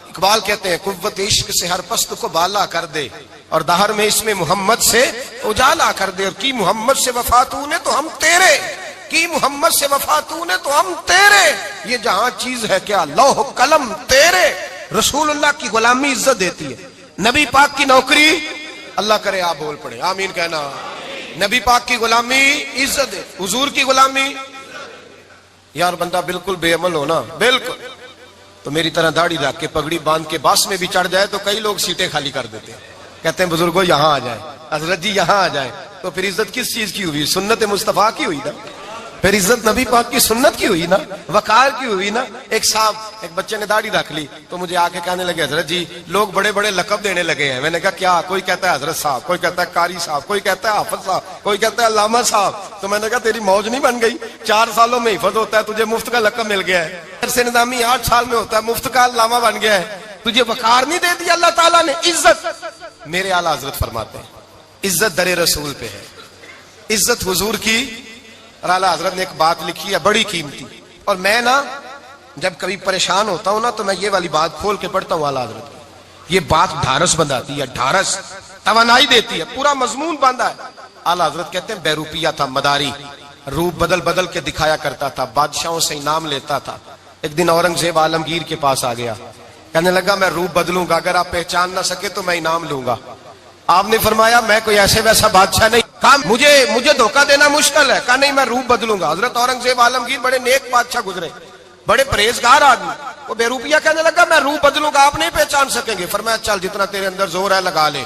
اقبال کہتے ہیں قوت عشق سے ہر پست کو بالا کر دے, اور دہر میں اس میں محمد سے اجالا کر دے. اور کی محمد سے وفا تو نے تو ہم تیرے, کی محمد سے وفا تو نے تو ہم تیرے. یہ جہاں چیز ہے کیا لوح قلم تیرے. رسول اللہ کی غلامی عزت دیتی ہے, نبی پاک کی نوکری, اللہ کرے آپ بول پڑے آمین کہنا, نبی پاک کی غلامی عزت دے, حضور کی غلامی. یار بندہ بالکل بے عمل ہونا, بالکل تو میری طرح داڑھی رکھ کے پگڑی باندھ کے باس میں بھی چڑھ جائے تو کئی لوگ سیٹیں خالی کر دیتے ہیں, کہتے ہیں بزرگوں یہاں آ جائے, حضرت جی یہاں آ جائے. تو پھر عزت کس چیز کی ہوئی؟ سنت مصطفیٰ کی ہوئی نا, پھر عزت نبی پاک کی سنت کی ہوئی نا, وقار کی ہوئی نا. ایک صاحب, ایک بچے نے داڑھی رکھ لی تو مجھے آ کے کہنے لگے حضرت جی لوگ بڑے بڑے لقب دینے لگے ہیں. میں نے کہا کیا؟ کوئی کہتا ہے حضرت صاحب, کوئی کہتا ہے قاری صاحب, کوئی کہتا ہے حافظ صاحب, کوئی کہتا ہے علامہ صاحب. تو میں نے کہا تیری موج نہیں بن گئی, 4 سالوں میں حفظ ہوتا ہے, تجھے مفت کا لقب مل گیا ہے. سے نظامی 8 سال میں ہوتا ہے, مفت کا علامہ بن گیا ہے, تجھے وقار نہیں دے دیا اللہ تعالیٰ نے. عزت میرے اعلیٰ حضرت فرماتے ہیں عزت در رسول پہ ہے, عزت حضور کی. اور اعلیٰ حضرت نے ایک بات لکھی ہے بڑی قیمتی, اور میں نا جب کبھی پریشان ہوتا ہوں نا تو میں یہ والی بات کھول کے پڑھتا ہوں اعلیٰ حضرت کی. یہ بات ڈھارس بندھاتی ہے, ڈھارس توانائی دیتی ہے, پورا مضمون باندھا ہے. اعلیٰ حضرت کہتے ہیں بیروپیہ تھا, مداری, روپ بدل بدل کے دکھایا کرتا تھا, بادشاہوں سے انعام لیتا تھا. ایک دن اورنگزیب عالمگیر کے پاس آ گیا, کہنے لگا میں روپ بدلوں گا, اگر آپ پہچان نہ سکے تو میں انعام لوں گا. آپ نے فرمایا میں کوئی ایسے ویسا بادشاہ نہیں, کہا مجھے دھوکہ دینا مشکل ہے, کہا نہیں میں روپ بدلوں گا. حضرت اورنگزیب عالمگیر بڑے نیک بادشاہ گزرے, بڑے پرہیزگار آدمی. وہ بے روپیہ کہنے لگا میں روح بدلوں گا آپ نہیں پہچان سکیں گے. فرمایا چل جتنا تیرے اندر زور ہے لگا لے.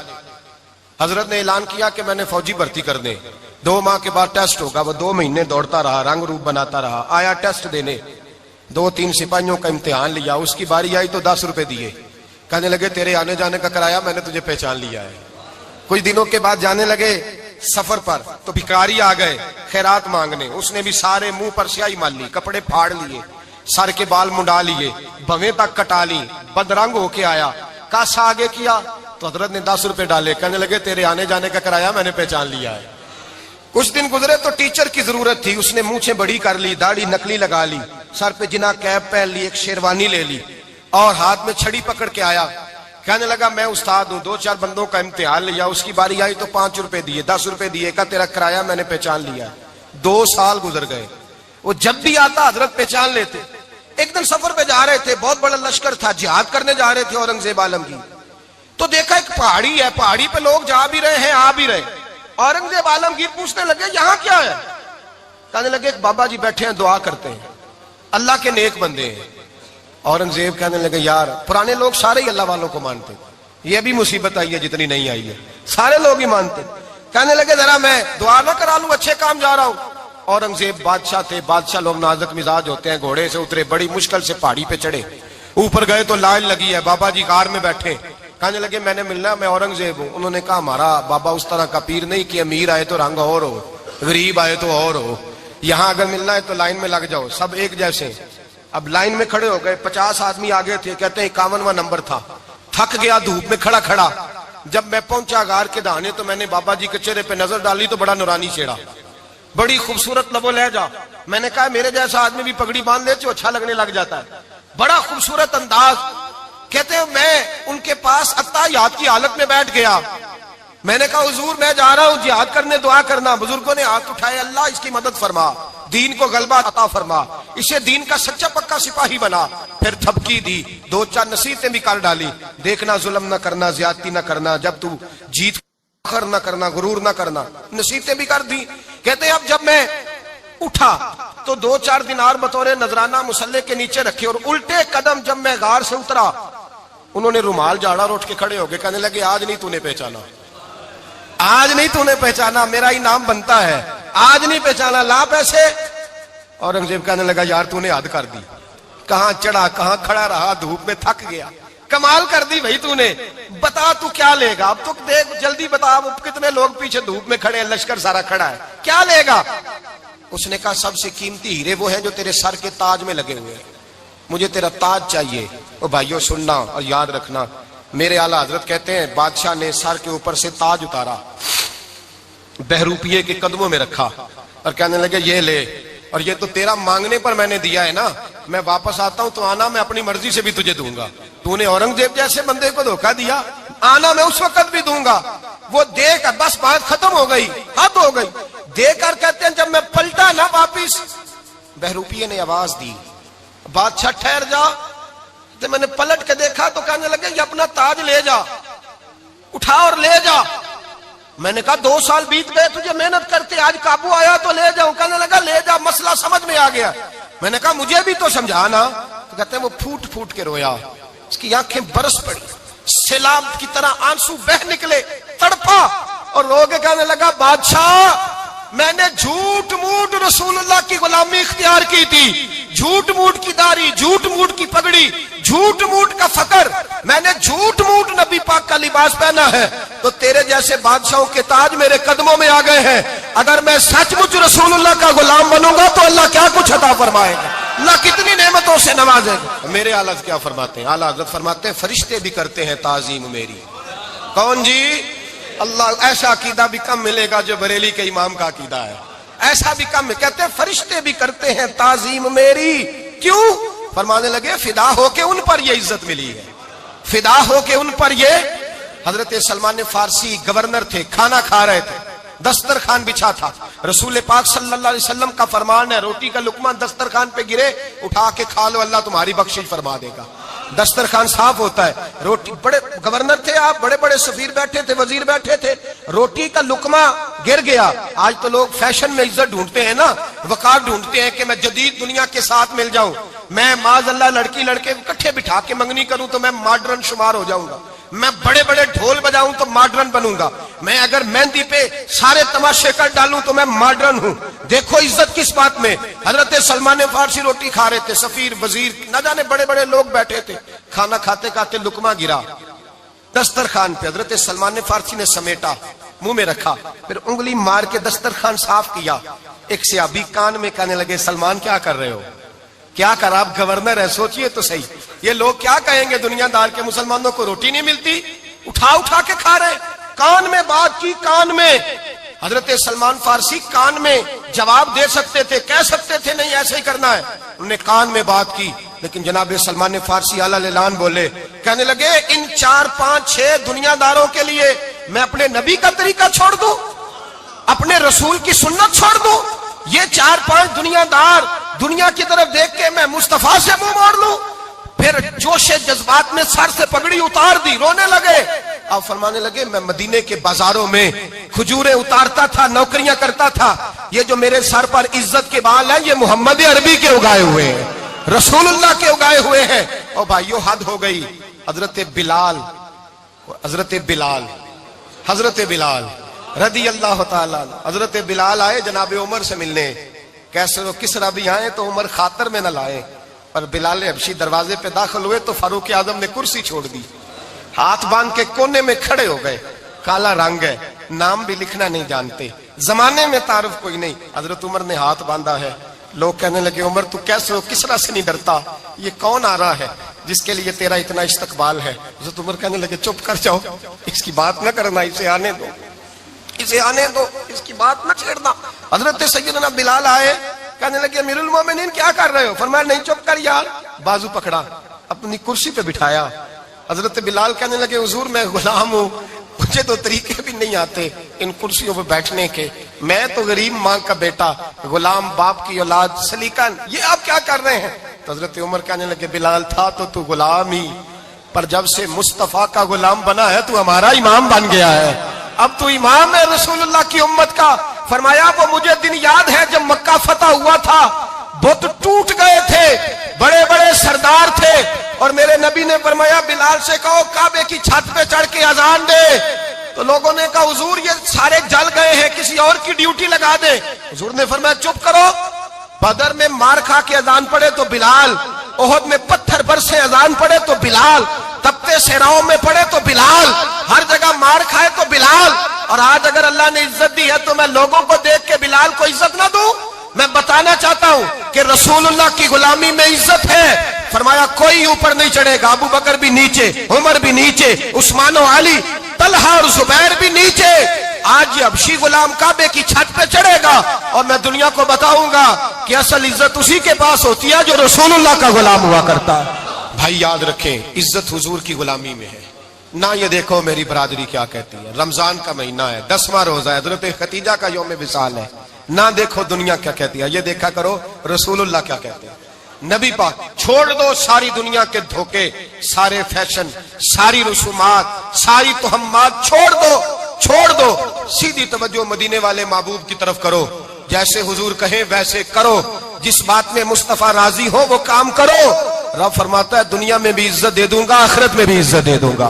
حضرت نے اعلان کیا کہ میں نے فوجی بھرتی کر دیں. 2 ماہ کے بعد ٹیسٹ ہوگا. وہ 2 مہینے دوڑتا رہا, رنگ روپ بناتا رہا. آیا ٹیسٹ دینے, 2-3 سپاہیوں کا امتحان لیا. اس کی باری آئی تو 10 روپے دیے. کہنے لگے تیرے آنے جانے کا کرایہ میں نے تجھے پہچان لیا ہے. کچھ دنوں کے بعد جانے لگے سفر پر تو بھکاری آ گئے خیرات مانگنے. اس نے بھی سارے منہ پر سیاہی مال لی, کپڑے پھاڑ لیے, سر کے بال منڈا لیے, بھویں تک کٹا لی, بدرنگ ہو کے آیا. کاسا آگے کیا تو حضرت نے 10 روپے ڈالے. کہنے لگے تیرے آنے جانے کا کرایہ میں نے پہچان لیا ہے. کچھ دن گزرے تو ٹیچر کی ضرورت تھی. اس نے مونچھیں بڑی کر لی, داڑھی نکلی لگا لی, سر پہ جنا کیپ پہن لی, ایک شیروانی لے لی اور ہاتھ میں چھڑی پکڑ کے آیا. کہنے لگا میں استاد ہوں. 2-4 بندوں کا امتحان لیا. اس کی باری آئی تو 5 روپے دیے, 10 روپے دیے. کہا تیرا کرایہ میں نے پہچان لیا. 2 سال گزر گئے. وہ جب بھی آتا حضرت پہچان لیتے. ایک دن سفر پہ جا رہے تھے, بہت بڑا لشکر تھا, جہاد کرنے جا رہے تھے اورنگزیب عالم کی. تو دیکھا ایک پہاڑی ہے, پہاڑی پہ لوگ جا بھی رہے ہیں آ بھی رہے. اورنگزیب عالمگیر پوچھنے لگے یہاں کیا ہے. کہنے لگے ایک بابا جی بیٹھے ہیں دعا کرتے ہیں, اللہ کے نیک بندے ہیں. اورنگزیب کہنے لگے یار پرانے لوگ سارے ہی اللہ والوں کو مانتے, یہ بھی مصیبت آئی ہے جتنی نہیں آئی ہے, سارے لوگ ہی مانتے. کہنے لگے ذرا میں دعا نہ کرا لوں, اچھے کام جا رہا ہوں. اورنگزیب بادشاہ تھے, بادشاہ لوگ نازک مزاج ہوتے ہیں. گھوڑے سے اترے, بڑی مشکل سے پہاڑی پہ چڑھے, اوپر گئے تو لائن لگی ہے. بابا جی غار میں بیٹھے. کہنے لگے میں نے ملنا, میں اورنگزیب ہوں. انہوں نے کہا ہمارا بابا اس طرح کا پیر نہیں کہ امیر آئے تو رنگ اور ہو, غریب آئے تو اور ہو. یہاں اگر ملنا ہے تو لائن میں لگ جاؤ, سب ایک جیسے. اب لائن میں کھڑے ہو گئے. 50 آدمی آگے تھے. کہتے ہیں 51واں نمبر تھا. تھک گیا دھوپ میں کھڑا کھڑا. جب میں پہنچا غار کے دہانے تو میں نے بابا جی کے چہرے پہ نظر ڈالی تو بڑا نورانی چہرہ, بڑی خوبصورت لب و لہجہ. میں نے کہا میرے جیسا آدمی بھی پگڑی باندھ لے تو اچھا لگنے لگ جاتا ہے, بڑا خوبصورت انداز. کہتے ہیں میں ان کے پاس اتحیات کی حالت میں بیٹھ گیا. میں نے کہا حضور میں جا رہا ہوں جہاد کرنے, دعا کرنا. بزرگوں نے ہاتھ اٹھائے, اللہ اس کی مدد فرما, دین کو غلبہ عطا فرما, اسے دین کا سچا پکا سپاہی بنا. پھر تھپکی دی, 2-4 نصیحتیں بھی کر ڈالی. دیکھنا ظلم نہ کرنا, زیادتی نہ کرنا, جب تو جیت فخر نہ کرنا, غرور نہ کرنا. نصیحتیں بھی کر دی. کہتے ہیں اب جب میں اٹھا تو 2-4 دینار بطور نذرانہ مسلح کے نیچے رکھے, اور الٹے قدم جب میں غار سے اترا انہوں نے رومال جھاڑا اور اٹھ کے کھڑے ہو گئے. کہنے لگے آج نہیں تو نے پہچانا, آج نہیں تو نے پہچانا, میرا انعام بنتا ہے, آج نہیں پہچانا, لا پیسے. اورنگزیب کہنے لگا یار تو نے حد کر دی, کہاں چڑھا کہاں کھڑا رہا, دھوپ میں تھک گیا, کمال کر دی بھائی تو نے. بتا تو کیا لے گا, اب تو دیکھ جلدی بتا, اب کتنے لوگ پیچھے دھوپ میں کھڑے ہیں, لشکر سارا کھڑا ہے, کیا لے گا. اس نے کہا سب سے قیمتی ہیرے وہ ہیں جو تیرے سر کے تاج میں لگے ہوئے ہیں, مجھے تیرا تاج چاہیے. او بھائیو سننا اور یاد رکھنا, میرے اعلیٰ حضرت کہتے ہیں بادشاہ نے سر کے اوپر سے تاج اتارا, بہروپیے کے قدموں میں رکھا اور کہنے لگے یہ لے, اور یہ تو تیرا مانگنے پر میں نے دیا ہے نا, میں واپس آتا ہوں تو آنا میں اپنی مرضی سے بھی تجھے دوں گا. تو نے اورنگزیب جیسے بندے کو دھوکہ دیا, آنا میں اس وقت بھی دوں گا. وہ دے کر بس بات ختم ہو گئی, حد ہو گئی. دے کر کہتے ہیں جب میں پلٹا نا واپس, بہروپیے نے آواز دی بادشاہ ٹھہر جا. تو میں نے پلٹ کے دیکھا تو کہنے لگے یہ اپنا تاج لے جا, اٹھا اور لے جا. میں نے کہا 2 سال بیت گئے تجھے محنت کرتے, آج قابو آیا تو لے جاؤں. کہنے لگا لے جا, مسئلہ سمجھ میں آ گیا. میں نے کہا مجھے بھی تو سمجھانا. تو کہتے ہیں وہ پھوٹ پھوٹ کے رویا, اس کی آنکھیں برس پڑی, سیلاب کی طرح آنسو بہ نکلے, تڑپا اور رو کے کہنے لگا بادشاہ میں نے جھوٹ موٹ رسول اللہ کی غلامی اختیار کی تھی, جھوٹ موٹ کی داڑھی, جھوٹ موٹ کی پگڑی, جھوٹ موٹ کا فقر, میں نے جھوٹ موٹ نبی پاک کا لباس پہنا ہے, تو تیرے جیسے بادشاہوں کے تاج میرے قدموں میں آ گئے ہیں. اگر میں سچ مچ رسول اللہ کا غلام بنوں گا تو اللہ کیا کچھ عطا فرمائے گا, اللہ کتنی نعمتوں سے نوازے گا. میرے اعلیٰ کیا فرماتے ہیں, اعلیٰ حضرت فرماتے ہیں فرشتے بھی کرتے ہیں تعظیم میری. کون جی, اللہ. ایسا عقیدہ بھی کم ملے گا جو بریلی کے امام کا عقیدہ ہے, ایسا بھی کم. کہتے ہیں فرشتے بھی کرتے ہیں تعظیم میری. کیوں؟ فرمانے لگے فدا ہو کے ان پر یہ عزت ملی ہے, فدا ہو کے ان پر یہ. حضرت سلمان فارسی گورنر تھے, کھانا کھا رہے تھے, دسترخوان بچھا تھا. رسول پاک صلی اللہ علیہ وسلم کا فرمان ہے روٹی کا لقمہ دسترخوان پہ گرے اٹھا کے کھا لو, اللہ تمہاری بخشش فرما دے گا. دسترخوان صاف ہوتا ہے. روٹی, بڑے گورنر تھے آپ, بڑے بڑے سفیر بیٹھے تھے, وزیر بیٹھے تھے, روٹی کا لقمہ گر گیا. آج تو لوگ فیشن میں عزت ڈھونڈتے ہیں نا, وقار ڈھونڈتے ہیں کہ میں جدید دنیا کے ساتھ مل جاؤں. میں معاذ اللہ لڑکی لڑکے کو کٹھے بٹھا کے منگنی کروں تو میں ماڈرن شمار ہو جاؤں گا، میں بڑے بڑے ڈھول بجاؤں تو ماڈرن بنوں گا، میں اگر مہندی پہ سارے تماشے کر ڈالوں تو میں ماڈرن ہوں۔ دیکھو عزت کس بات میں۔ حضرت سلمان فارسی روٹی کھا رہے تھے، سفیر وزیر نہ جانے بڑے بڑے لوگ بیٹھے تھے، کھانا کھاتے کھاتے لقمہ گرا دسترخوان پہ، حضرت سلمان فارسی نے سمیٹا، منہ میں رکھا، پھر انگلی مار کے دسترخوان صاف کیا۔ ایک صحابی کان میں کہنے لگے سلمان کیا کر رہے ہو، کیا کر، آپ گورنر ہے، سوچئے تو صحیح، یہ لوگ کیا کہیں گے دنیا دار کے مسلمانوں کو روٹی نہیں ملتی، اٹھا اٹھا کے کھا رہے، کان میں بات کی، کان میں۔ حضرت سلمان فارسی کان میں جواب دے سکتے تھے، کہہ سکتے تھے نہیں ایسے ہی کرنا ہے، انہوں نے کان میں بات کی، لیکن جناب سلمان فارسی اعلیٰ الاعلان بولے، کہنے لگے ان 4 5 6 دنیا داروں کے لیے میں اپنے نبی کا طریقہ چھوڑ دوں، اپنے رسول کی سنت چھوڑ دوں، یہ 4 5 دنیا دار دنیا کی طرف دیکھ کے میں مصطفیٰ سے منہ موڑ لوں؟ پھر جوش جذبات میں سر سے پگڑی اتار دی، رونے لگے۔ آپ فرمانے لگے میں مدینے کے بازاروں میں کھجوریں اتارتا تھا، نوکریاں کرتا تھا، یہ جو میرے سر پر عزت کے بال ہیں یہ محمد عربی کے اگائے ہوئے ہیں، رسول اللہ کے اگائے ہوئے ہیں۔ اور بھائیو حد ہو گئی۔ حضرت بلال رضی اللہ تعالیٰ، حضرت بلال آئے جناب عمر سے ملنے، کیسے وہ کسرا بھی آئے تو عمر خاطر میں نہ لائے، پر بلال حبشی دروازے پہ داخل ہوئے تو فاروق اعظم نے کرسی چھوڑ دی، ہاتھ باندھ کے کونے میں کھڑے ہو گئے، کالا رنگ ہے، نام بھی لکھنا نہیں جانتے، زمانے میں تعارف کوئی نہیں، حضرت عمر نے ہاتھ باندھا ہے، لوگ کہنے لگے عمر تو کیسے ہو، کسرا سے نہیں ڈرتا، یہ کون آ رہا ہے جس کے لیے تیرا اتنا استقبال ہے؟ حضرت عمر کہنے لگے چپ کر جاؤ، اس کی بات نہ کرنا، اسے آنے دو، اسے آنے دو، اس کی بات نہ چھیڑنا۔ حضرت سیدنا بلال آئے، کہنے لگے امیر المومنین کیا کر رہے ہو؟ فرمایا نہیں چپ کر یار، بازو پکڑا، اپنی کرسی پہ بٹھایا۔ حضرت بلال کہنے لگے حضور میں غلام ہوں، مجھے تو طریقے بھی نہیں آتے ان کرسیوں پہ بیٹھنے کے، میں تو غریب ماں کا بیٹا، غلام باپ کی اولاد، سلیقہ، یہ آپ کیا کر رہے ہیں؟ تو حضرت عمر کہنے لگے بلال تھا تو غلام ہی، پر جب سے مصطفیٰ کا غلام بنا ہے تو ہمارا امام بن گیا ہے، اب تو امام ہے رسول اللہ کی امت کا۔ فرمایا وہ مجھے دن یاد ہے جب مکہ فتح ہوا تھا، بت ٹوٹ گئے تھے، بڑے بڑے سردار تھے، اور میرے نبی نے فرمایا بلال سے کہو کعبے کی چھت پہ چڑھ کے اذان دے، تو لوگوں نے کہا حضور یہ سارے جل گئے ہیں، کسی اور کی ڈیوٹی لگا دے۔ حضور نے فرمایا چپ کرو، بدر میں مار کھا کے اذان پڑے تو بلال، احد میں پتھر برسے اذان پڑے تو بلال، تپتے صحراؤں میں پڑے تو بلال، ہر جگہ مار کھائے تو بلال، اور آج اگر اللہ نے عزت دی ہے تو میں لوگوں کو دیکھ کے بلال کو عزت نہ دوں؟ میں بتانا چاہتا ہوں کہ رسول اللہ کی غلامی میں عزت ہے۔ فرمایا کوئی اوپر نہیں چڑھے گا، ابو بکر بھی نیچے، عمر بھی نیچے، عثمان و علی، طلحہ اور زبیر بھی نیچے۔ آج یہ حبشی غلام کعبے کی چھت پہ چڑھے گا اور میں دنیا کو بتاؤں گا کہ اصل عزت اسی کے پاس ہوتی ہے جو رسول اللہ کا غلام ہوا کرتا ہے۔ بھائی یاد رکھیں عزت حضور کی غلامی میں ہے، نہ یہ دیکھو میری برادری کیا کہتی ہے، رمضان کا مہینہ ہے، 10واں روزہ ہے، حضرت خدیجہ کا یوم وصال ہے، نہ دیکھو دنیا کیا کہتی ہے، یہ دیکھا کرو رسول اللہ کیا کہتے ہیں۔ نبی پاک چھوڑ دو ساری دنیا کے دھوکے، سارے فیشن، ساری رسومات، ساری تہمات، چھوڑ دو، سیدھی توجہ مدینے والے محبوب کی طرف کرو، جیسے حضور کہیں ویسے کرو، جس بات میں مصطفیٰ راضی ہو وہ کام کرو۔ رب فرماتا ہے دنیا میں بھی عزت دے دوں گا، آخرت میں بھی عزت دے دوں گا۔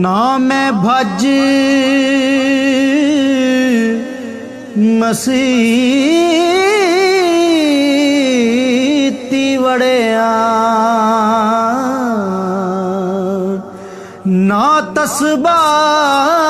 نام بھج مسیتی وڑیا، نا تسبیح